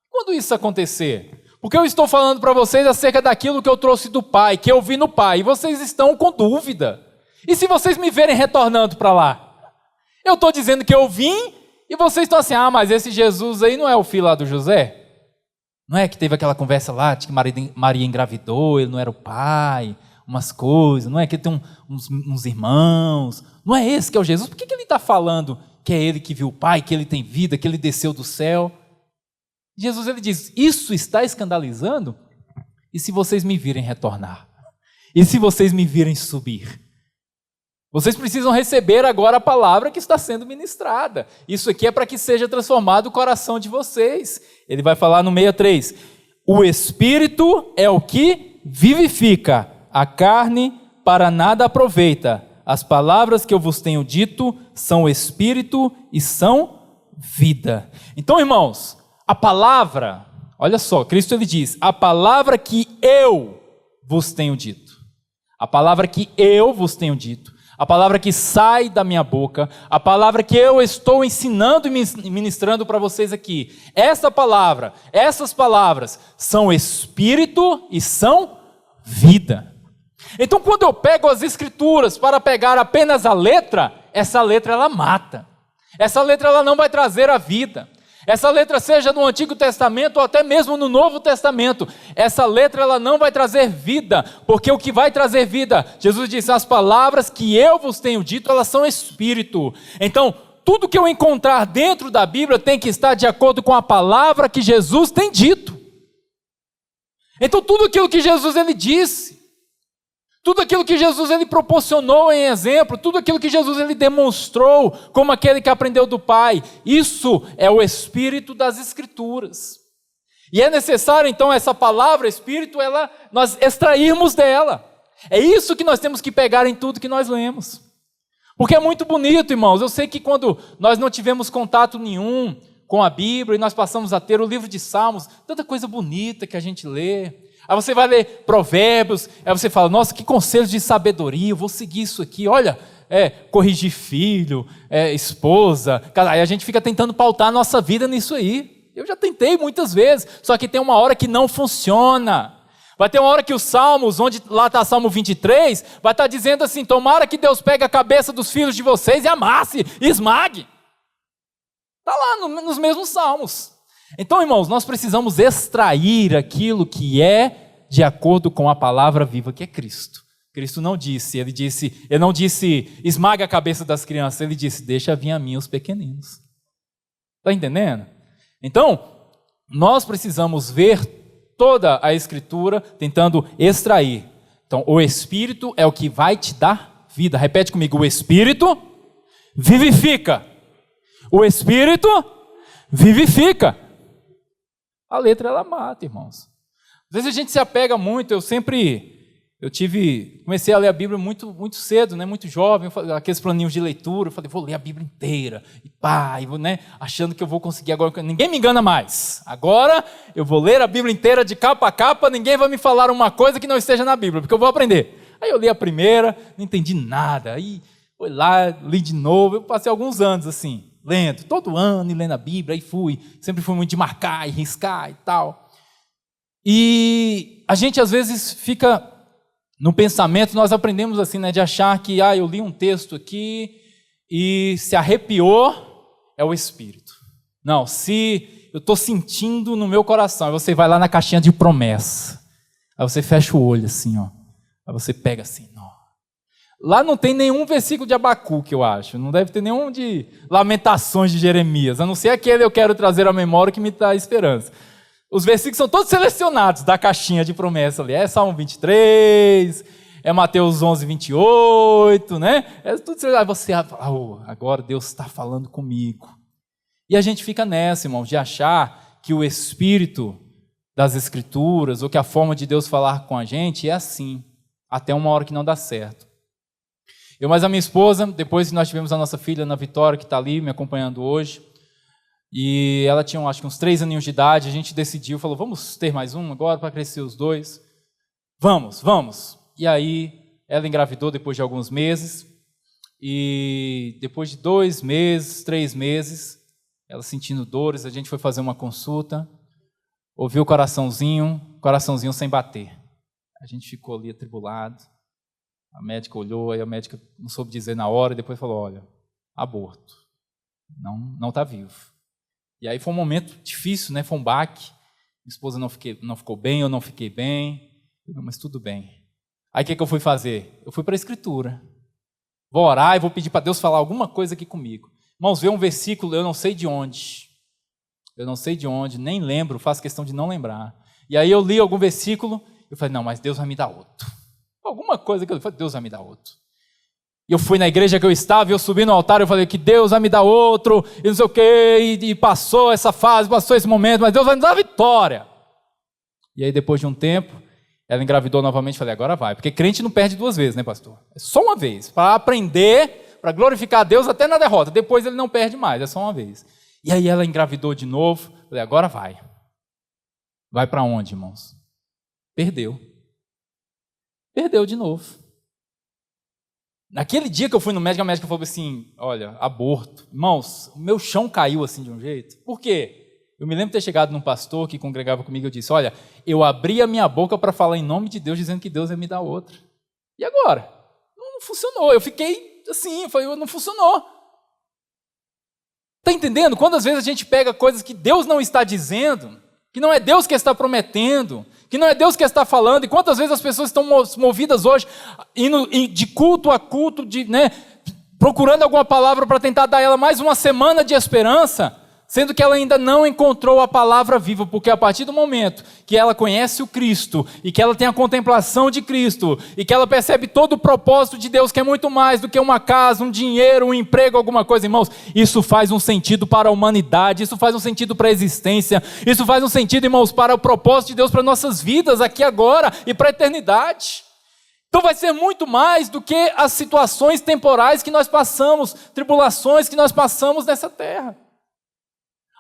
Quando isso acontecer? Porque eu estou falando para vocês acerca daquilo que eu trouxe do Pai, que eu vi no Pai, e vocês estão com dúvida. E se vocês me verem retornando para lá? Eu estou dizendo que eu vim, e vocês estão assim, mas esse Jesus aí não é o filho lá do José? Não é que teve aquela conversa lá, de que Maria engravidou, ele não era o pai, umas coisas, não é que ele tem uns irmãos, não é esse que é o Jesus? Por que ele está falando que é ele que viu o pai, que ele tem vida, que ele desceu do céu? Jesus, ele diz, isso está escandalizando? E se vocês me virem retornar? E se vocês me virem subir? Vocês precisam receber agora a palavra que está sendo ministrada. Isso aqui é para que seja transformado o coração de vocês. Ele vai falar no 63. O Espírito é o que vivifica, a carne para nada aproveita. As palavras que eu vos tenho dito são Espírito e são vida. Então, irmãos, a palavra, olha só, Cristo ele diz, a palavra que eu vos tenho dito. A palavra que eu vos tenho dito. A palavra que sai da minha boca, a palavra que eu estou ensinando e ministrando para vocês aqui. Essas palavras são Espírito e são vida. Então, quando eu pego as Escrituras para pegar apenas a letra, essa letra ela mata. Essa letra ela não vai trazer a vida. Essa letra seja no Antigo Testamento ou até mesmo no Novo Testamento, essa letra ela não vai trazer vida, porque o que vai trazer vida, Jesus disse, as palavras que eu vos tenho dito, elas são Espírito. Então, tudo que eu encontrar dentro da Bíblia tem que estar de acordo com a palavra que Jesus tem dito. Então, tudo aquilo que Jesus ele disse, tudo aquilo que Jesus ele proporcionou em exemplo, tudo aquilo que Jesus ele demonstrou como aquele que aprendeu do Pai, isso é o Espírito das Escrituras. E é necessário então essa palavra Espírito, nós extrairmos dela. É isso que nós temos que pegar em tudo que nós lemos. Porque é muito bonito, irmãos, eu sei que quando nós não tivemos contato nenhum com a Bíblia e nós passamos a ter o livro de Salmos, tanta coisa bonita que a gente lê. Aí você vai ler Provérbios, aí você fala, nossa, que conselhos de sabedoria, eu vou seguir isso aqui, olha, corrigir filho, esposa, aí a gente fica tentando pautar a nossa vida nisso aí. Eu já tentei muitas vezes, só que tem uma hora que não funciona. Vai ter uma hora que os Salmos, onde lá está Salmo 23, vai estar dizendo assim, tomara que Deus pegue a cabeça dos filhos de vocês e amasse, e esmague. Está lá nos mesmos Salmos. Então, irmãos, nós precisamos extrair aquilo que é de acordo com a palavra viva que é Cristo. Cristo não disse, ele não disse, esmaga a cabeça das crianças, ele disse, deixa vir a mim os pequeninos. Está entendendo? Então, nós precisamos ver toda a Escritura tentando extrair. Então, o Espírito é o que vai te dar vida. Repete comigo, o Espírito vivifica. O Espírito vivifica. A letra, ela mata, irmãos. Às vezes a gente se apega muito, comecei a ler a Bíblia muito, muito cedo, né, muito jovem, aqueles planinhos de leitura, eu falei, vou ler a Bíblia inteira, achando que eu vou conseguir agora, ninguém me engana mais, agora eu vou ler a Bíblia inteira de capa a capa, ninguém vai me falar uma coisa que não esteja na Bíblia, porque eu vou aprender. Aí eu li a primeira, não entendi nada, aí fui lá, li de novo, eu passei alguns anos assim, lendo, todo ano, e lendo a Bíblia, aí sempre fui muito de marcar e riscar e tal. E a gente às vezes fica no pensamento, nós aprendemos assim, né, de achar que, eu li um texto aqui e se arrepiou, é o Espírito. Não, se eu estou sentindo no meu coração, aí você vai lá na caixinha de promessa, aí você fecha o olho assim, ó, aí você pega assim, não. Lá não tem nenhum versículo de Abacuque, eu acho. Não deve ter nenhum de Lamentações de Jeremias. A não ser aquele eu quero trazer à memória que me dá esperança. Os versículos são todos selecionados da caixinha de promessa ali. É Salmo 23, é Mateus 11, 28, né? É tudo. Aí você, agora Deus está falando comigo. E a gente fica nessa, irmãos, de achar que o Espírito das Escrituras, ou que a forma de Deus falar com a gente é assim, até uma hora que não dá certo. Eu mais a minha esposa, depois que nós tivemos a nossa filha Ana Vitória, que está ali me acompanhando hoje, e ela tinha, acho que uns 3 aninhos de idade, a gente decidiu, falou, vamos ter mais um agora para crescer os 2? Vamos. E aí, ela engravidou depois de alguns meses, e depois de 2 meses, 3 meses, ela sentindo dores, a gente foi fazer uma consulta, ouviu o coraçãozinho sem bater. A gente ficou ali atribulado, a médica olhou, aí a médica não soube dizer na hora, e depois falou, olha, aborto, não está vivo. E aí foi um momento difícil, né? Foi um baque. Minha esposa não ficou bem, eu não fiquei bem. Mas tudo bem. Aí o que eu fui fazer? Eu fui para a Escritura. Vou orar e vou pedir para Deus falar alguma coisa aqui comigo. Irmãos, veio um versículo, eu não sei de onde, nem lembro, faço questão de não lembrar. E aí eu li algum versículo, eu falei, não, mas Deus vai me dar outro. Alguma coisa que eu falei, Deus vai me dar outro. E eu fui na igreja que eu estava, e eu subi no altar, eu falei que Deus vai me dar outro, e não sei o quê, e passou essa fase, passou esse momento, mas Deus vai me dar a vitória. E aí depois de um tempo, ela engravidou novamente, falei, agora vai, porque crente não perde 2 vezes, né, pastor? É só uma vez, para aprender, para glorificar a Deus até na derrota, depois ele não perde mais, é só uma vez. E aí ela engravidou de novo, falei, agora vai. Vai para onde, irmãos? Perdeu de novo. Naquele dia que eu fui no médico, a médica falou assim, olha, aborto. Irmãos, o meu chão caiu assim de um jeito. Por quê? Eu me lembro de ter chegado num pastor que congregava comigo, eu disse, olha, eu abri a minha boca para falar em nome de Deus, dizendo que Deus ia me dar outra. E agora? Não funcionou. Eu fiquei assim, não funcionou. Está entendendo? Quantas vezes a gente pega coisas que Deus não está dizendo, que não é Deus que está prometendo, que não é Deus que está falando, e quantas vezes as pessoas estão movidas hoje, indo de culto a culto, procurando alguma palavra para tentar dar a ela mais uma semana de esperança, sendo que ela ainda não encontrou a palavra viva, porque a partir do momento que ela conhece o Cristo, e que ela tem a contemplação de Cristo, e que ela percebe todo o propósito de Deus, que é muito mais do que uma casa, um dinheiro, um emprego, alguma coisa, irmãos, isso faz um sentido para a humanidade, isso faz um sentido para a existência, isso faz um sentido, irmãos, para o propósito de Deus para nossas vidas, aqui agora, e para a eternidade. Então vai ser muito mais do que as situações temporais que nós passamos, tribulações que nós passamos nessa terra.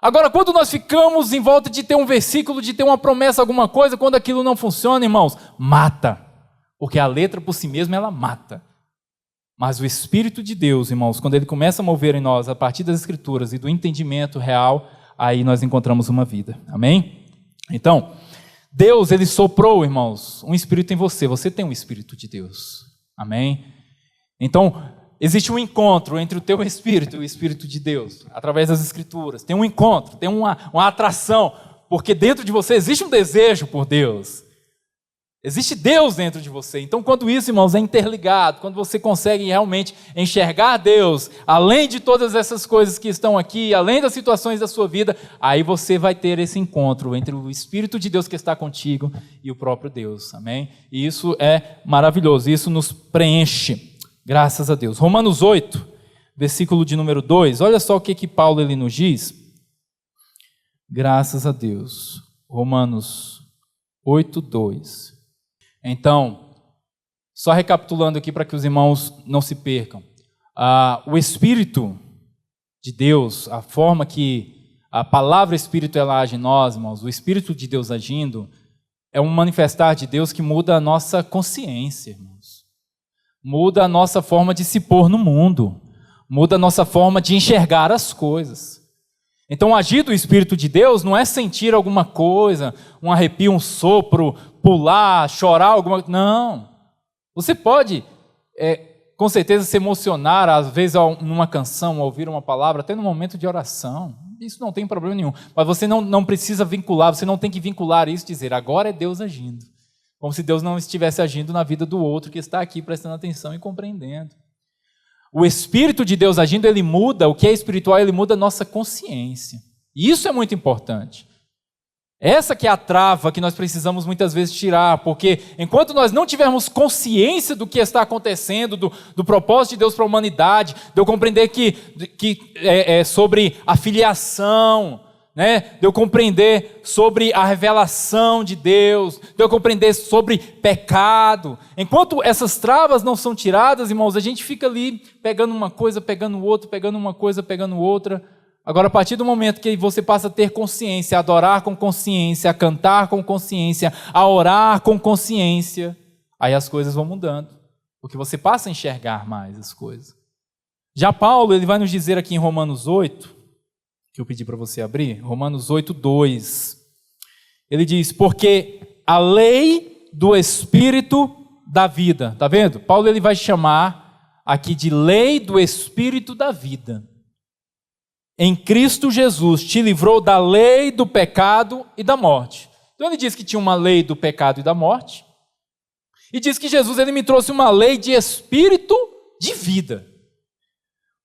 Agora, quando nós ficamos em volta de ter um versículo, de ter uma promessa, alguma coisa, quando aquilo não funciona, irmãos, mata. Porque a letra por si mesma, ela mata. Mas o Espírito de Deus, irmãos, quando ele começa a mover em nós, a partir das Escrituras e do entendimento real, aí nós encontramos uma vida. Amém? Então, Deus, ele soprou, irmãos, um Espírito em você. Você tem um Espírito de Deus. Amém? Então, existe um encontro entre o teu Espírito e o Espírito de Deus, através das Escrituras. Tem um encontro, tem uma atração, porque dentro de você existe um desejo por Deus. Existe Deus dentro de você. Então, quando isso, irmãos, é interligado, quando você consegue realmente enxergar Deus, além de todas essas coisas que estão aqui, além das situações da sua vida, aí você vai ter esse encontro entre o Espírito de Deus que está contigo e o próprio Deus. Amém? E isso é maravilhoso, isso nos preenche. Graças a Deus. Romanos 8, versículo de número 2. Olha só o que Paulo ele nos diz. Graças a Deus. Romanos 8, 2. Então, só recapitulando aqui para que os irmãos não se percam. O Espírito de Deus, a forma que a palavra Espírito ela age em nós, irmãos, o Espírito de Deus agindo, é um manifestar de Deus que muda a nossa consciência, irmãos. Muda a nossa forma de se pôr no mundo. Muda a nossa forma de enxergar as coisas. Então, o agir do Espírito de Deus não é sentir alguma coisa, um arrepio, um sopro, pular, chorar, alguma coisa. Não. Você pode, com certeza, se emocionar, às vezes, numa canção, ao ouvir uma palavra, até no momento de oração. Isso não tem problema nenhum. Mas você não precisa vincular, você não tem que vincular isso e dizer, agora é Deus agindo. Como se Deus não estivesse agindo na vida do outro que está aqui prestando atenção e compreendendo. O Espírito de Deus agindo, ele muda, o que é espiritual, ele muda a nossa consciência. E isso é muito importante. Essa que é a trava que nós precisamos muitas vezes tirar, porque enquanto nós não tivermos consciência do que está acontecendo, do propósito de Deus para a humanidade, de eu compreender que é sobre a filiação, né? De eu compreender sobre a revelação de Deus, de eu compreender sobre pecado. Enquanto essas travas não são tiradas, irmãos, a gente fica ali pegando uma coisa, pegando outra, pegando uma coisa, pegando outra. Agora, a partir do momento que você passa a ter consciência, a adorar com consciência, a cantar com consciência, a orar com consciência, aí as coisas vão mudando, porque você passa a enxergar mais as coisas. Já Paulo, ele vai nos dizer aqui em Romanos 8, que eu pedi para você abrir, Romanos 8, 2, ele diz, porque a lei do Espírito da vida, tá vendo? Paulo, ele vai chamar aqui de lei do Espírito da vida. Em Cristo Jesus te livrou da lei do pecado e da morte. Então ele diz que tinha uma lei do pecado e da morte, e diz que Jesus, ele me trouxe uma lei de espírito de vida.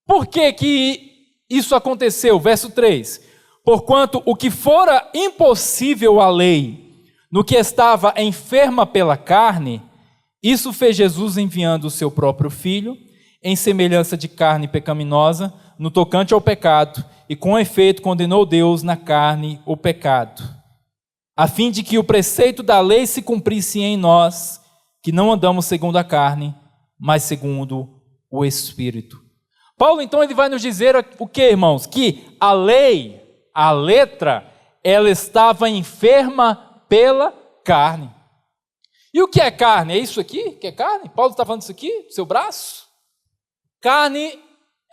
Por que que isso aconteceu? Verso 3, porquanto o que fora impossível à lei, no que estava enferma pela carne, isso fez Jesus enviando o seu próprio Filho, em semelhança de carne pecaminosa, no tocante ao pecado, e com efeito condenou Deus na carne o pecado, a fim de que o preceito da lei se cumprisse em nós, que não andamos segundo a carne, mas segundo o Espírito. Paulo, então, ele vai nos dizer o que, irmãos? Que a lei, a letra, ela estava enferma pela carne. E o que é carne? É isso aqui que é carne? Paulo está falando isso aqui? Seu braço? Carne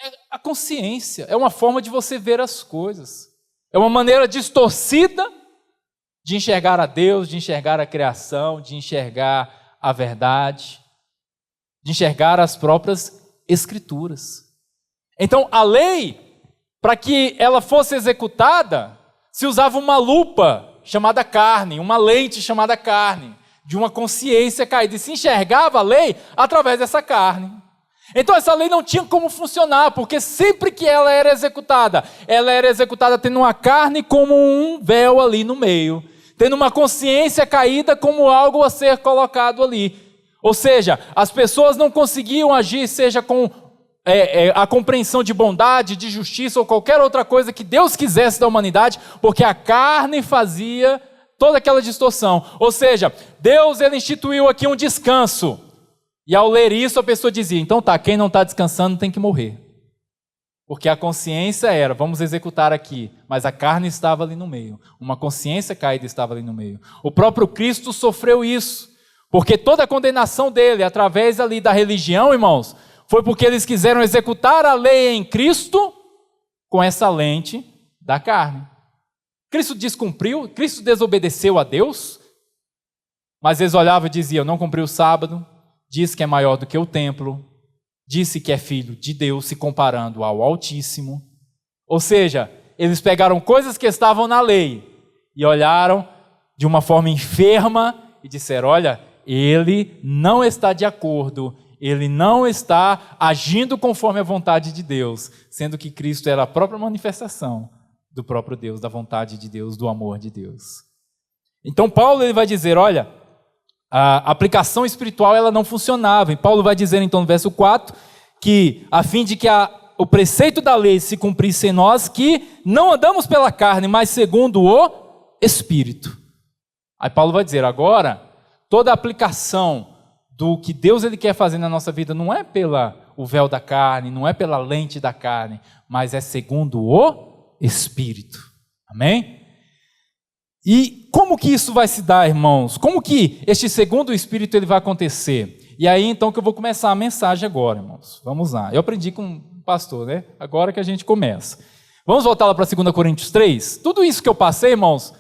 é a consciência, é uma forma de você ver as coisas. É uma maneira distorcida de enxergar a Deus, de enxergar a criação, de enxergar a verdade, de enxergar as próprias Escrituras. Então, a lei, para que ela fosse executada, se usava uma lupa chamada carne, uma lente chamada carne, de uma consciência caída, e se enxergava a lei através dessa carne. Então essa lei não tinha como funcionar, porque sempre que ela era executada tendo uma carne como um véu ali no meio, tendo uma consciência caída como algo a ser colocado ali. Ou seja, as pessoas não conseguiam agir, seja com a compreensão de bondade, de justiça ou qualquer outra coisa que Deus quisesse da humanidade, porque a carne fazia toda aquela distorção. Ou seja, Deus, ele instituiu aqui um descanso. E ao ler isso, a pessoa dizia, então tá, quem não está descansando tem que morrer. Porque a consciência era, vamos executar aqui, mas a carne estava ali no meio. Uma consciência caída estava ali no meio. O próprio Cristo sofreu isso, porque toda a condenação dele, através ali da religião, irmãos, foi porque eles quiseram executar a lei em Cristo com essa lente da carne. Cristo descumpriu, Cristo desobedeceu a Deus, mas eles olhavam e diziam, não cumpriu o sábado, diz que é maior do que o templo, disse que é filho de Deus, se comparando ao Altíssimo. Ou seja, eles pegaram coisas que estavam na lei e olharam de uma forma enferma e disseram, olha, ele não está de acordo, ele não está agindo conforme a vontade de Deus, sendo que Cristo era a própria manifestação do próprio Deus, da vontade de Deus, do amor de Deus. Então Paulo, ele vai dizer, olha, a aplicação espiritual ela não funcionava. E Paulo vai dizer então no verso 4, que a fim de que o preceito da lei se cumprisse em nós, que não andamos pela carne, mas segundo o Espírito. Aí Paulo vai dizer, agora, toda a aplicação do que Deus ele quer fazer na nossa vida não é pela o véu da carne, não é pela lente da carne, mas é segundo o Espírito. Amém? E como que isso vai se dar, irmãos? Como que este segundo Espírito ele vai acontecer? E aí então que eu vou começar a mensagem agora, irmãos. Vamos lá. Eu aprendi com o pastor, né? Agora que a gente começa. Vamos voltar lá para 2 Coríntios 3? Tudo isso que eu passei, irmãos,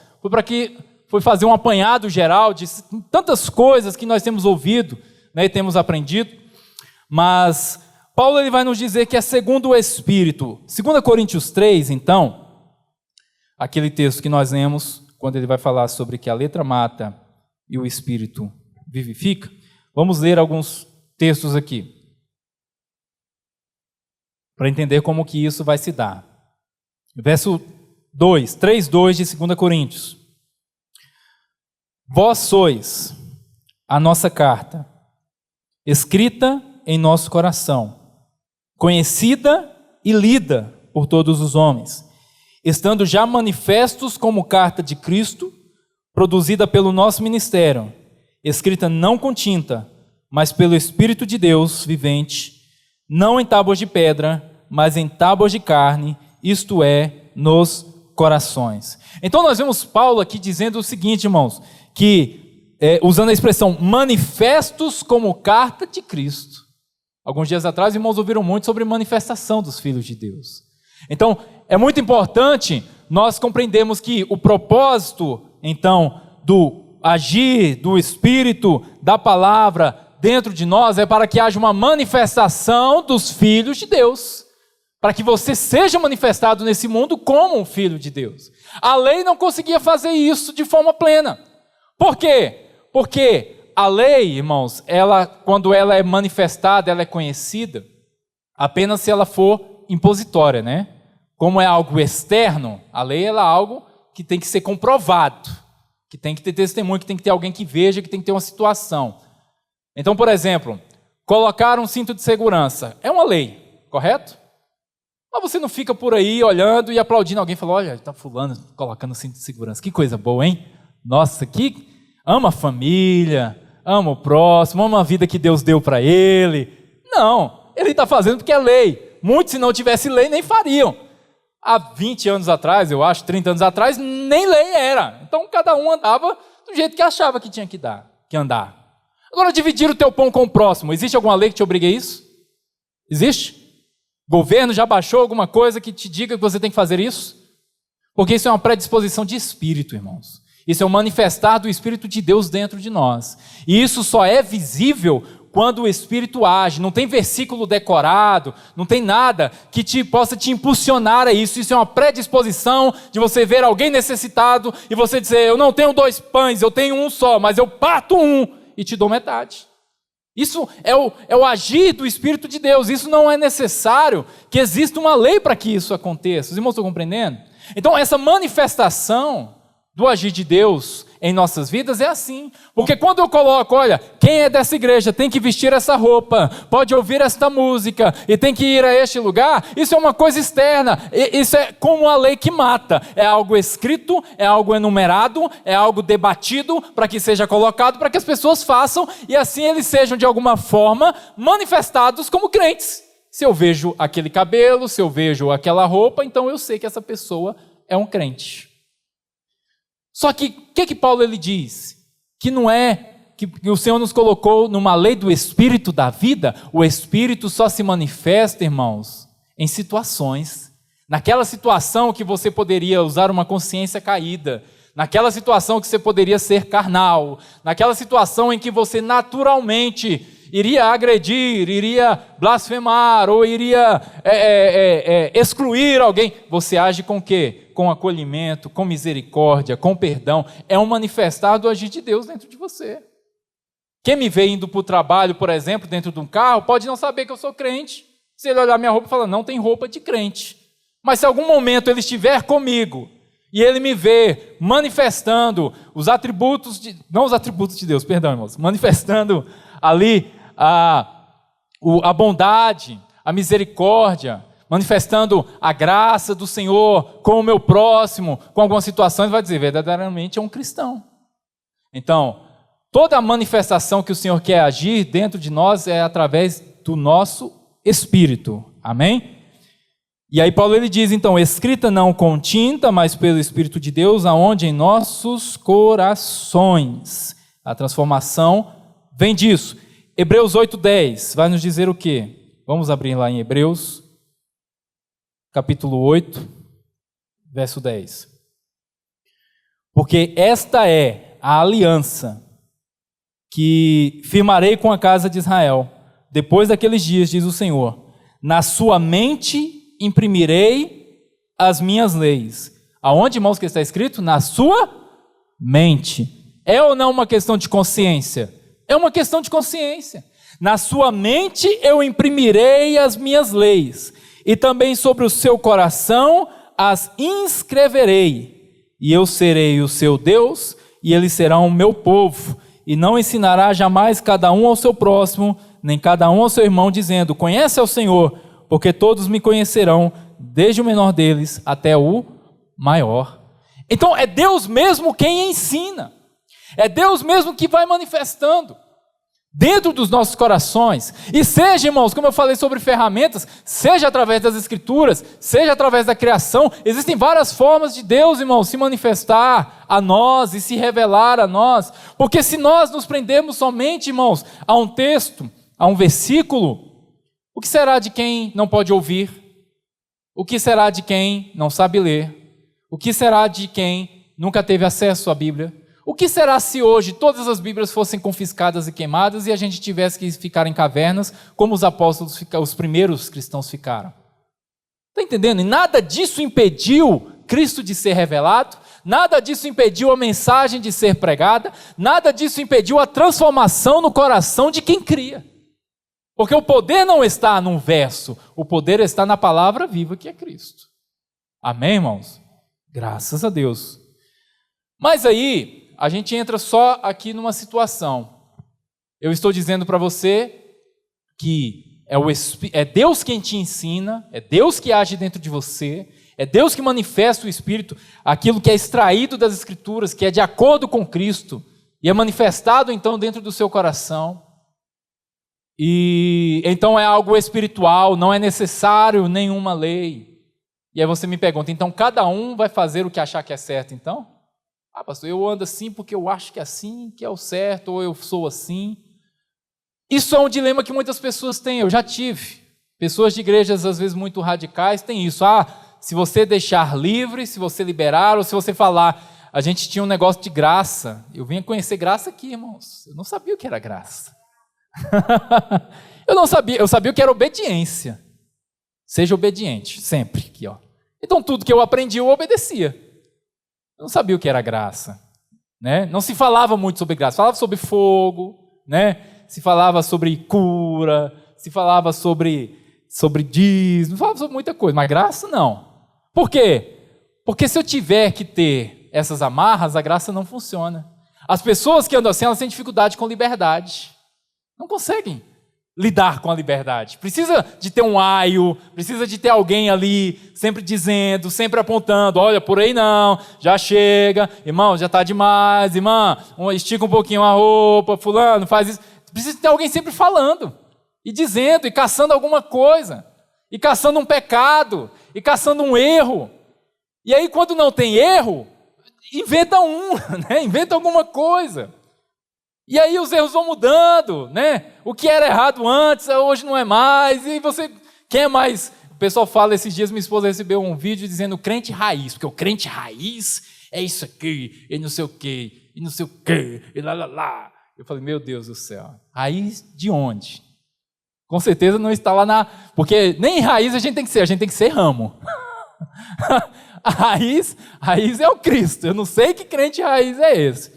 foi fazer um apanhado geral de tantas coisas que nós temos ouvido, né, e temos aprendido. Mas Paulo ele vai nos dizer que é segundo o Espírito. 2 Coríntios 3, então, aquele texto que nós lemos, quando ele vai falar sobre que a letra mata e o Espírito vivifica, vamos ler alguns textos aqui, para entender como que isso vai se dar. Verso 2, 3:2 de 2 Coríntios. Vós sois a nossa carta, escrita em nosso coração, conhecida e lida por todos os homens, estando já manifestos como carta de Cristo, produzida pelo nosso ministério, escrita não com tinta, mas pelo Espírito de Deus vivente, não em tábuas de pedra, mas em tábuas de carne, isto é, nos corações. Então nós vemos Paulo aqui dizendo o seguinte, irmãos, que usando a expressão manifestos como carta de Cristo. Alguns dias atrás, irmãos ouviram muito sobre manifestação dos filhos de Deus. Então, é muito importante nós compreendermos que o propósito, então, do agir do Espírito, da palavra dentro de nós é para que haja uma manifestação dos filhos de Deus. Para que você seja manifestado nesse mundo como um filho de Deus. A lei não conseguia fazer isso de forma plena. Por quê? Porque a lei, irmãos, quando ela é manifestada, ela é conhecida apenas se ela for impositória, né? Como é algo externo, a lei ela é algo que tem que ser comprovado, que tem que ter testemunho, que tem que ter alguém que veja, que tem que ter uma situação. Então, por exemplo, colocar um cinto de segurança é uma lei, correto? Mas você não fica por aí olhando e aplaudindo alguém, falando, olha, está fulano colocando cinto de segurança, que coisa boa, hein? Nossa, que ama a família, ama o próximo, ama a vida que Deus deu para ele. Não, ele está fazendo porque é lei. Muitos, se não tivesse lei, nem fariam. Há 20 anos atrás, eu acho, 30 anos atrás, nem lei era. Então, cada um andava do jeito que achava que tinha que andar. Agora, dividir o teu pão com o próximo. Existe alguma lei que te obrigue a isso? Existe? Governo já baixou alguma coisa que te diga que você tem que fazer isso? Porque isso é uma predisposição de espírito, irmãos. Isso é o manifestar do Espírito de Deus dentro de nós. E isso só é visível quando o Espírito age. Não tem versículo decorado, não tem nada que possa te impulsionar a isso. Isso é uma predisposição de você ver alguém necessitado e você dizer, eu não tenho 2 pães, eu tenho um só, mas eu parto um e te dou metade. Isso é o agir do Espírito de Deus. Isso não é necessário que exista uma lei para que isso aconteça. Os irmãos estão compreendendo? Então, essa manifestação do agir de Deus em nossas vidas é assim. Porque quando eu coloco, olha, quem é dessa igreja tem que vestir essa roupa, pode ouvir esta música e tem que ir a este lugar, isso é uma coisa externa. Isso é como a lei que mata. É algo escrito, é algo enumerado, é algo debatido para que seja colocado, para que as pessoas façam e assim eles sejam de alguma forma manifestados como crentes. Se eu vejo aquele cabelo, se eu vejo aquela roupa, então eu sei que essa pessoa é um crente. Só que, o que Paulo ele diz? Que não é que o Senhor nos colocou numa lei do Espírito da vida. O Espírito só se manifesta, irmãos, em situações. Naquela situação que você poderia usar uma consciência caída. Naquela situação que você poderia ser carnal. Naquela situação em que você naturalmente iria agredir, iria blasfemar ou iria excluir alguém. Você age com o quê? Com acolhimento, com misericórdia, com perdão. É um manifestar do agir de Deus dentro de você. Quem me vê indo para o trabalho, por exemplo, dentro de um carro, pode não saber que eu sou crente. Se ele olhar minha roupa e falar, não tem roupa de crente. Mas se algum momento ele estiver comigo e ele me vê manifestando os atributos, não os atributos de Deus, perdão, irmãos, manifestando ali a bondade, a misericórdia, manifestando a graça do Senhor com o meu próximo, com algumas situações, vai dizer, verdadeiramente é um cristão. Então, toda a manifestação que o Senhor quer agir dentro de nós é através do nosso Espírito. Amém? E aí Paulo ele diz, então, escrita não com tinta, mas pelo Espírito de Deus, aonde em nossos corações. A transformação vem disso. Hebreus 8:10 vai nos dizer o quê? Vamos abrir lá em Hebreus, capítulo 8, verso 10. Porque esta é a aliança que firmarei com a casa de Israel, depois daqueles dias, diz o Senhor, na sua mente imprimirei as minhas leis. Aonde, irmãos, que está escrito? Na sua mente. É ou não uma questão de consciência? É uma questão de consciência. Na sua mente eu imprimirei as minhas leis, e também sobre o seu coração as inscreverei, e eu serei o seu Deus, e eles serão o meu povo. E não ensinará jamais cada um ao seu próximo, nem cada um ao seu irmão, dizendo: conhece ao Senhor, porque todos me conhecerão, desde o menor deles até o maior. Então é Deus mesmo quem ensina. É Deus mesmo que vai manifestando dentro dos nossos corações. E seja, irmãos, como eu falei sobre ferramentas, seja através das Escrituras, seja através da criação, existem várias formas de Deus, irmãos, se manifestar a nós e se revelar a nós. Porque se nós nos prendermos somente, irmãos, a um texto, a um versículo, o que será de quem não pode ouvir? O que será de quem não sabe ler? O que será de quem nunca teve acesso à Bíblia? O que será se hoje todas as Bíblias fossem confiscadas e queimadas e a gente tivesse que ficar em cavernas, como os apóstolos, os primeiros cristãos ficaram? Está entendendo? E nada disso impediu Cristo de ser revelado, nada disso impediu a mensagem de ser pregada, nada disso impediu a transformação no coração de quem cria. Porque o poder não está num verso, o poder está na palavra viva que é Cristo. Amém, irmãos? Graças a Deus. Mas aí a gente entra só aqui numa situação. Eu estou dizendo para você que é Deus quem te ensina, é Deus que age dentro de você, é Deus que manifesta o Espírito, aquilo que é extraído das Escrituras, que é de acordo com Cristo, e é manifestado então dentro do seu coração. E então é algo espiritual, não é necessário nenhuma lei. E aí você me pergunta, então cada um vai fazer o que achar que é certo então? Ah, pastor, eu ando assim porque eu acho que é assim, que é o certo, ou eu sou assim. Isso é um dilema que muitas pessoas têm, eu já tive. Pessoas de igrejas, às vezes, muito radicais, têm isso. Ah, se você deixar livre, se você liberar, ou se você falar, a gente tinha um negócio de graça. Eu vim conhecer graça aqui, irmãos. Eu não sabia o que era graça. Eu não sabia, eu sabia o que era obediência. Seja obediente, sempre. Aqui, ó. Então, tudo que eu aprendi, eu obedecia. Eu não sabia o que era graça, né? Não se falava muito sobre graça, falava sobre fogo, né? Se falava sobre cura, se falava sobre dízimo, falava sobre muita coisa, mas graça não. Por quê? Porque se eu tiver que ter essas amarras, a graça não funciona. As pessoas que andam assim, elas têm dificuldade com liberdade, não conseguem lidar com a liberdade. Precisa de ter um aio, precisa de ter alguém ali sempre dizendo, sempre apontando, olha, por aí não, já chega, irmão, já está demais, irmã, estica um pouquinho a roupa, fulano, faz isso. Precisa ter alguém sempre falando, e dizendo, e caçando alguma coisa, e caçando um pecado, e caçando um erro. E aí quando não tem erro, inventa né? Inventa alguma coisa. E aí os erros vão mudando, né? O que era errado antes, hoje não é mais. E você, quem é mais? O pessoal fala, esses dias minha esposa recebeu um vídeo dizendo crente raiz, porque o crente raiz é isso aqui, e não sei o quê, e não sei o quê, e lá, lá, lá. Eu falei, meu Deus do céu, raiz de onde? Com certeza não está lá porque nem raiz a gente tem que ser ramo. A raiz é o Cristo, eu não sei que crente raiz é esse.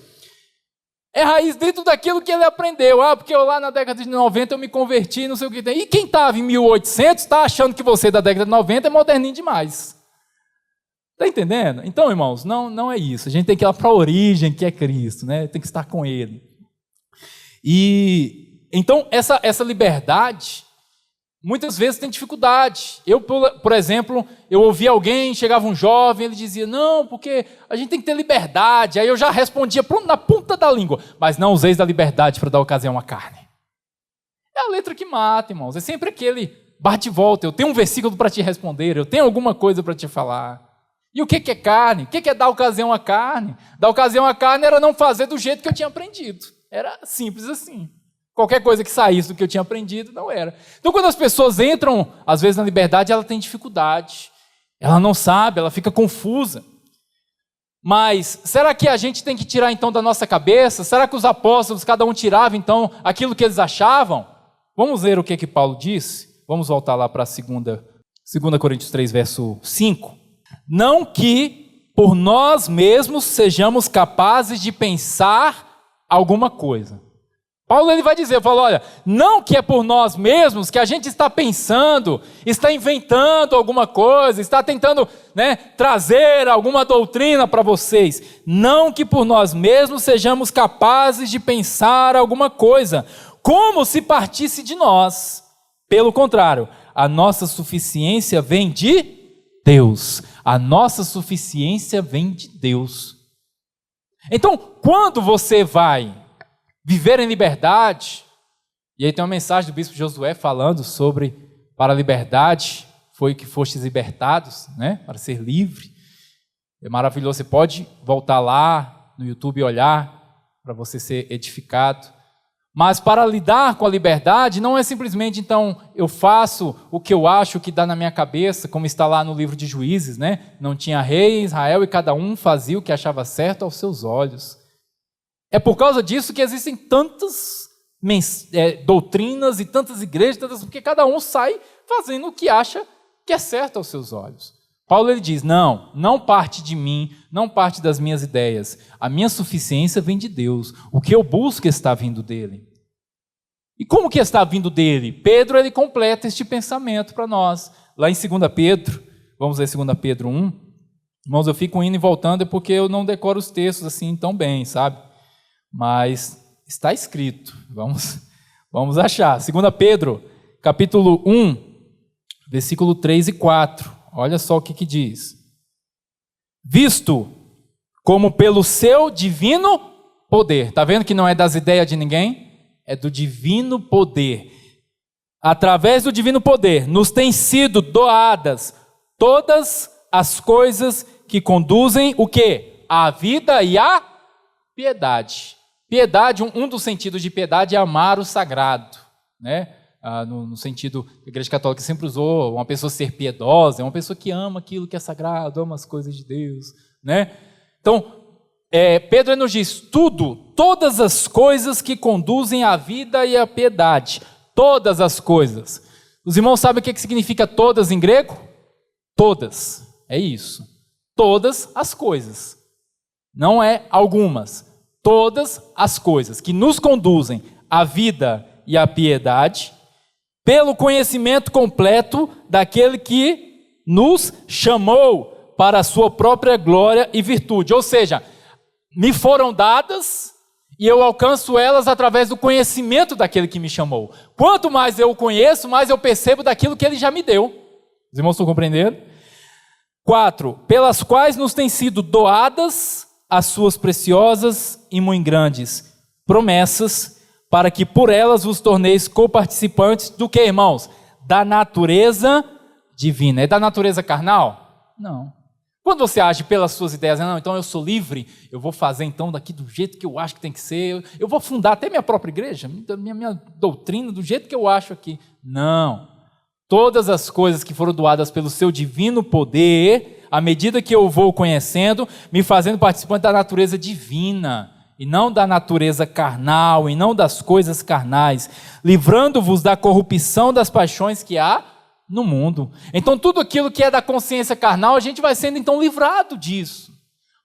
É raiz dentro daquilo que ele aprendeu. Ah, porque eu lá na década de 90 eu me converti, não sei o que tem. E quem estava em 1800 está achando que você da década de 90 é moderninho demais. Está entendendo? Então, irmãos, não é isso. A gente tem que ir lá para a origem, que é Cristo, né? Tem que estar com Ele. E então, essa liberdade, muitas vezes tem dificuldade. Eu, por exemplo, eu ouvi alguém, chegava um jovem, ele dizia, não, porque a gente tem que ter liberdade. Aí eu já respondia na ponta da língua, mas não useis da liberdade para dar ocasião à carne. É a letra que mata, irmãos. É sempre aquele bate e volta. Eu tenho um versículo para te responder, eu tenho alguma coisa para te falar. E o que é carne? O que é dar ocasião à carne? Dar ocasião à carne era não fazer do jeito que eu tinha aprendido. Era simples assim. Qualquer coisa que saísse do que eu tinha aprendido, não era. Então, quando as pessoas entram, às vezes, na liberdade, ela tem dificuldade. Ela não sabe, ela fica confusa. Mas, será que a gente tem que tirar, então, da nossa cabeça? Será que os apóstolos, cada um tirava, então, aquilo que eles achavam? Vamos ver o que Paulo disse? Vamos voltar lá para 2 Coríntios 3, verso 5. Não que, por nós mesmos, sejamos capazes de pensar alguma coisa. Paulo ele vai dizer, olha, não que é por nós mesmos que a gente está pensando, está inventando alguma coisa, está tentando, trazer alguma doutrina para vocês. Não que por nós mesmos sejamos capazes de pensar alguma coisa, como se partisse de nós. Pelo contrário, a nossa suficiência vem de Deus. A nossa suficiência vem de Deus. Então, quando você vai viver em liberdade, e aí tem uma mensagem do bispo Josué falando sobre, para a liberdade, foi que fostes libertados, para ser livre. É maravilhoso, você pode voltar lá no YouTube e olhar, para você ser edificado. Mas para lidar com a liberdade, não é simplesmente, então, eu faço o que eu acho que dá na minha cabeça, como está lá no livro de Juízes, Não tinha rei em Israel e cada um fazia o que achava certo aos seus olhos. É por causa disso que existem tantas doutrinas e tantas igrejas, porque cada um sai fazendo o que acha que é certo aos seus olhos. Paulo ele diz, não parte de mim, não parte das minhas ideias. A minha suficiência vem de Deus. O que eu busco está vindo dele. E como que está vindo dele? Pedro ele completa este pensamento para nós. Lá em 2 Pedro, vamos ler 2 Pedro 1. Irmãos, eu fico indo e voltando porque eu não decoro os textos assim tão bem, sabe? Mas está escrito, vamos achar. 2 Pedro, capítulo 1, versículo 3 e 4. Olha só o que diz. Visto como pelo seu divino poder. Está vendo que não é das ideias de ninguém? É do divino poder. Através do divino poder, nos têm sido doadas todas as coisas que conduzem o quê? A vida e a piedade. Piedade, um dos sentidos de piedade é amar o sagrado, no sentido que a Igreja Católica sempre usou, uma pessoa ser piedosa, é uma pessoa que ama aquilo que é sagrado, ama as coisas de Deus, Então, Pedro nos diz, todas as coisas que conduzem à vida e à piedade, todas as coisas. Os irmãos sabem o que significa todas em grego? Todas, é isso. Todas as coisas, não é algumas. Todas as coisas que nos conduzem à vida e à piedade, pelo conhecimento completo daquele que nos chamou para a sua própria glória e virtude. Ou seja, me foram dadas e eu alcanço elas através do conhecimento daquele que me chamou. Quanto mais eu o conheço, mais eu percebo daquilo que ele já me deu. Os irmãos estão compreendendo? 4. Pelas quais nos têm sido doadas as suas preciosas e muito grandes promessas, para que por elas vos torneis coparticipantes do que, irmãos? Da natureza divina. É da natureza carnal? Não. Quando você age pelas suas ideias, então eu sou livre, eu vou fazer então daqui do jeito que eu acho que tem que ser, eu vou fundar até minha própria igreja, minha doutrina do jeito que eu acho aqui. Não. Todas as coisas que foram doadas pelo seu divino poder, à medida que eu vou conhecendo, me fazendo participante da natureza divina, e não da natureza carnal, e não das coisas carnais, livrando-vos da corrupção das paixões que há no mundo. Então tudo aquilo que é da consciência carnal, a gente vai sendo então livrado disso.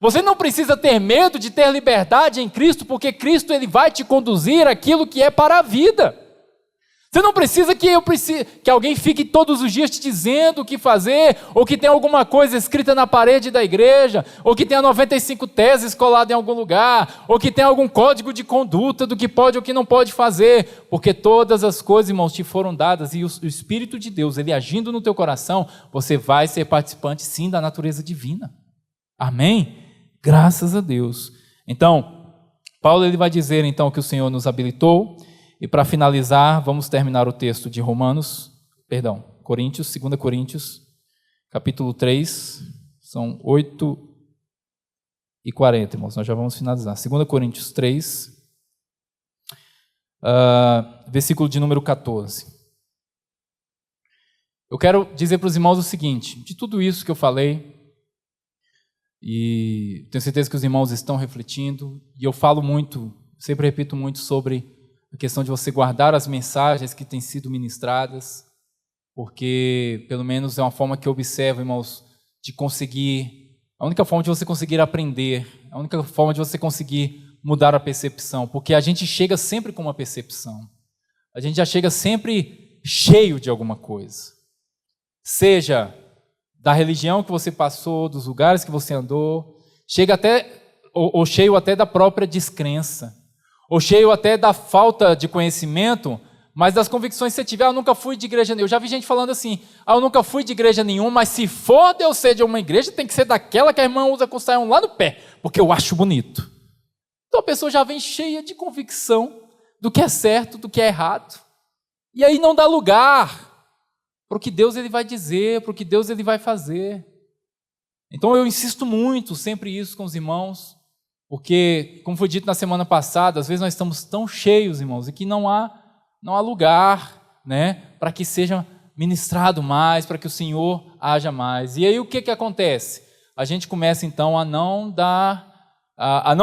Você não precisa ter medo de ter liberdade em Cristo, porque Cristo ele vai te conduzir àquilo que é para a vida. Você não precisa que alguém fique todos os dias te dizendo o que fazer, ou que tenha alguma coisa escrita na parede da igreja, ou que tenha 95 teses coladas em algum lugar, ou que tenha algum código de conduta do que pode ou que não pode fazer, porque todas as coisas, irmãos, te foram dadas, e o Espírito de Deus, ele agindo no teu coração, você vai ser participante sim da natureza divina. Amém? Graças a Deus. Então, Paulo ele vai dizer então que o Senhor nos habilitou. E para finalizar, vamos terminar o texto de Coríntios, 2 Coríntios, capítulo 3, são 8h40, irmãos, nós já vamos finalizar. 2 Coríntios 3, versículo de número 14. Eu quero dizer para os irmãos o seguinte, de tudo isso que eu falei, e tenho certeza que os irmãos estão refletindo, e eu falo muito, sempre repito muito sobre a questão de você guardar as mensagens que têm sido ministradas, porque pelo menos é uma forma que eu observo, irmãos, de conseguir, a única forma de você conseguir aprender, a única forma de você conseguir mudar a percepção, porque a gente chega sempre com uma percepção. A gente já chega sempre cheio de alguma coisa. Seja da religião que você passou, dos lugares que você andou, chega até, ou cheio até da própria descrença, ou cheio até da falta de conhecimento, mas das convicções que você tiver. Eu nunca fui de igreja nenhuma. Eu já vi gente falando assim, eu nunca fui de igreja nenhuma, mas se for de eu ser de uma igreja, tem que ser daquela que a irmã usa com o saião lá no pé, porque eu acho bonito. Então a pessoa já vem cheia de convicção do que é certo, do que é errado. E aí não dá lugar para o que Deus ele vai dizer, para o que Deus ele vai fazer. Então eu insisto muito sempre isso com os irmãos, porque, como foi dito na semana passada, às vezes nós estamos tão cheios, irmãos, e que não há lugar, né, para que seja ministrado mais, para que o Senhor haja mais. E aí o que acontece? A gente começa então a não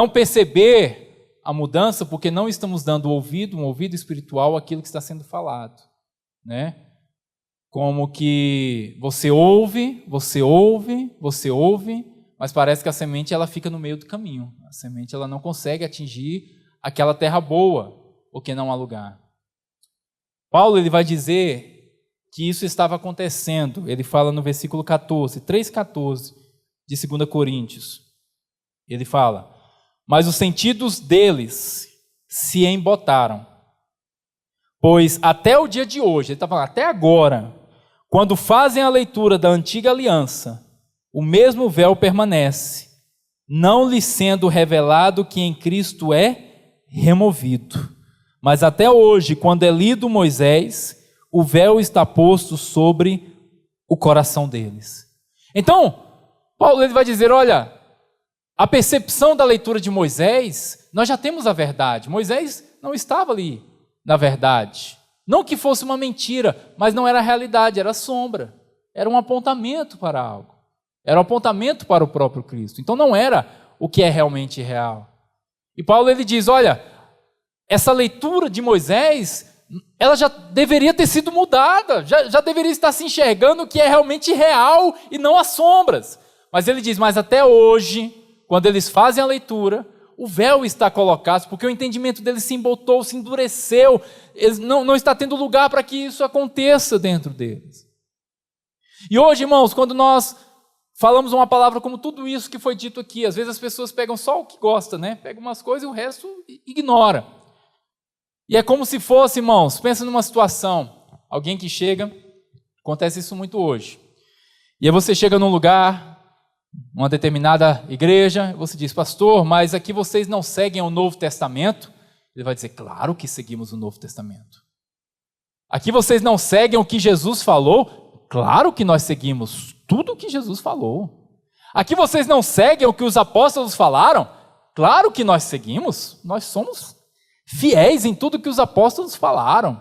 perceber a mudança, porque não estamos dando um ouvido espiritual àquilo que está sendo falado, né? Como que você ouve, mas parece que a semente ela fica no meio do caminho. A semente ela não consegue atingir aquela terra boa, porque não há lugar. Paulo ele vai dizer que isso estava acontecendo. Ele fala no versículo 14, 3,14 de 2 Coríntios. Ele fala: mas os sentidos deles se embotaram, pois até o dia de hoje, ele está falando até agora, quando fazem a leitura da antiga aliança, o mesmo véu permanece, não lhes sendo revelado que em Cristo é removido. Mas até hoje, quando é lido Moisés, o véu está posto sobre o coração deles. Então, Paulo ele vai dizer, olha, a percepção da leitura de Moisés, nós já temos a verdade. Moisés não estava ali na verdade. Não que fosse uma mentira, mas não era a realidade, era a sombra. Era um apontamento para algo. Era um apontamento para o próprio Cristo. Então não era o que é realmente real. E Paulo ele diz, olha, essa leitura de Moisés, ela já deveria ter sido mudada, já deveria estar se enxergando o que é realmente real e não as sombras. Mas ele diz, mas até hoje, quando eles fazem a leitura, o véu está colocado, porque o entendimento deles se embotou, se endureceu, não está tendo lugar para que isso aconteça dentro deles. E hoje, irmãos, quando nós falamos uma palavra como tudo isso que foi dito aqui, às vezes as pessoas pegam só o que gosta, né? Pegam umas coisas e o resto ignora. E é como se fosse, irmãos, pensa numa situação, alguém que chega, acontece isso muito hoje, e aí você chega num lugar, uma determinada igreja, você diz, pastor, mas aqui vocês não seguem o Novo Testamento? Ele vai dizer, claro que seguimos o Novo Testamento. Aqui vocês não seguem o que Jesus falou? Claro que nós seguimos tudo o que Jesus falou. Aqui vocês não seguem o que os apóstolos falaram? Claro que nós seguimos, nós somos fiéis em tudo que os apóstolos falaram.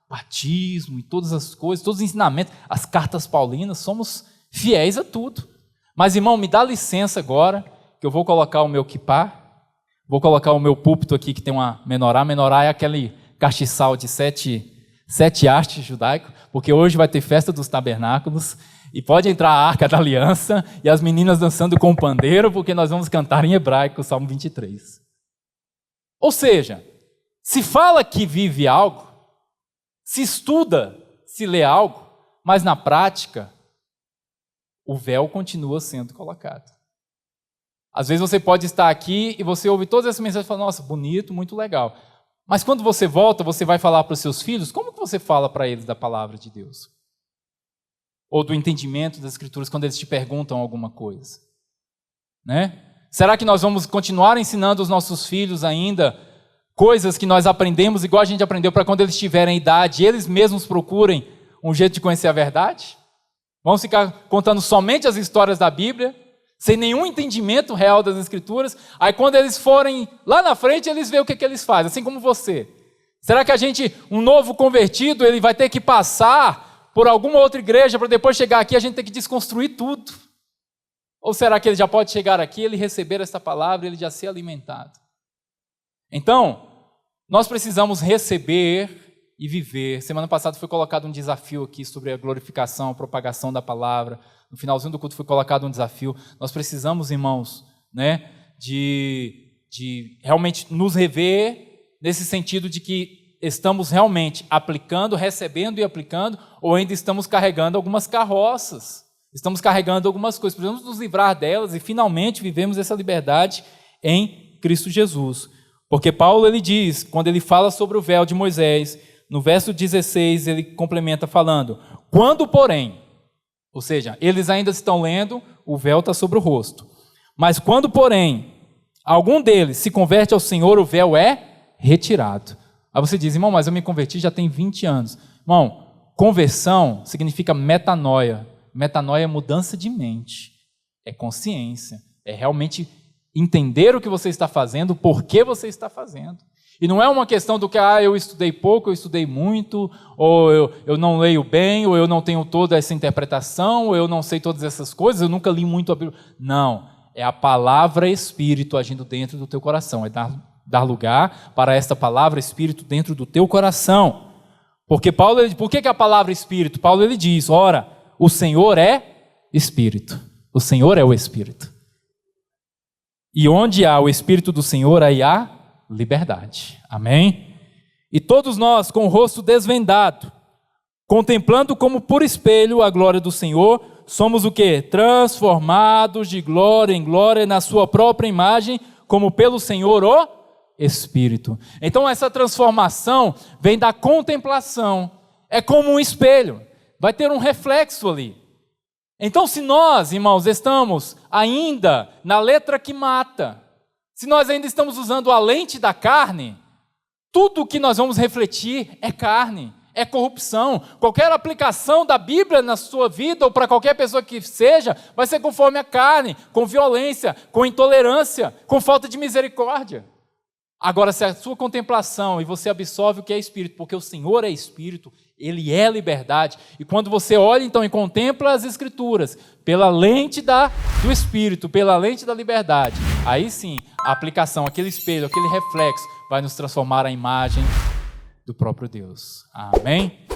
O batismo e todas as coisas, todos os ensinamentos, as cartas paulinas, somos fiéis a tudo. Mas, irmão, me dá licença agora, que eu vou colocar o meu quipá, vou colocar o meu púlpito aqui, que tem uma menorá. Menorá é aquele castiçal de sete hastes judaico, porque hoje vai ter festa dos tabernáculos, e pode entrar a Arca da Aliança, e as meninas dançando com o pandeiro, porque nós vamos cantar em hebraico o Salmo 23. Ou seja, se fala que vive algo, se estuda, se lê algo, mas na prática, o véu continua sendo colocado. Às vezes você pode estar aqui e você ouve todas essas mensagens e fala, nossa, bonito, muito legal. Mas quando você volta, você vai falar para os seus filhos, como que você fala para eles da palavra de Deus? Ou do entendimento das Escrituras quando eles te perguntam alguma coisa? Né? Será que nós vamos continuar ensinando os nossos filhos ainda coisas que nós aprendemos igual a gente aprendeu para quando eles tiverem idade, eles mesmos procurem um jeito de conhecer a verdade? Vamos ficar contando somente as histórias da Bíblia, sem nenhum entendimento real das Escrituras, aí quando eles forem lá na frente, eles veem o que eles fazem, assim como você. Será que um novo convertido, ele vai ter que passar por alguma outra igreja para depois chegar aqui, a gente ter que desconstruir tudo? Ou será que ele já pode chegar aqui, ele receber essa palavra, ele já ser alimentado? Então, nós precisamos receber e viver. Semana passada foi colocado um desafio aqui sobre a glorificação, a propagação da palavra. No finalzinho do culto foi colocado um desafio. Nós precisamos, irmãos, né, de de realmente nos rever nesse sentido de que estamos realmente aplicando, recebendo e aplicando, ou ainda estamos carregando algumas carroças, estamos carregando algumas coisas, precisamos nos livrar delas e finalmente vivemos essa liberdade em Cristo Jesus. Porque Paulo ele diz, quando ele fala sobre o véu de Moisés, no verso 16 ele complementa falando, quando porém, ou seja, eles ainda estão lendo, o véu está sobre o rosto, mas quando porém algum deles se converte ao Senhor, o véu é retirado. Aí você diz, irmão, mas eu me converti já tem 20 anos. Irmão, conversão significa metanoia. Metanoia é mudança de mente, é consciência, é realmente entender o que você está fazendo, por que você está fazendo. E não é uma questão do que, eu estudei pouco, eu estudei muito, ou eu não leio bem, ou eu não tenho toda essa interpretação, ou eu não sei todas essas coisas, eu nunca li muito a Bíblia. Não, é a palavra Espírito agindo dentro do teu coração, é dar lugar para esta palavra Espírito dentro do teu coração. Porque Paulo, por que a palavra Espírito? Paulo ele diz, ora, o Senhor é Espírito, o Senhor é o Espírito. E onde há o Espírito do Senhor, aí há liberdade. Amém? E todos nós, com o rosto desvendado, contemplando como por espelho a glória do Senhor, somos o quê? Transformados de glória em glória na sua própria imagem, como pelo Senhor o Espírito. Então essa transformação vem da contemplação. É como um espelho. Vai ter um reflexo ali. Então se nós, irmãos, estamos ainda na letra que mata, se nós ainda estamos usando a lente da carne, tudo que nós vamos refletir é carne, é corrupção. Qualquer aplicação da Bíblia na sua vida, ou para qualquer pessoa que seja, vai ser conforme a carne, com violência, com intolerância, com falta de misericórdia. Agora, se a sua contemplação, e você absorve o que é Espírito, porque o Senhor é Espírito, Ele é liberdade, e quando você olha então e contempla as Escrituras, pela lente do Espírito, pela lente da liberdade, aí sim, a aplicação, aquele espelho, aquele reflexo, vai nos transformar à imagem do próprio Deus. Amém?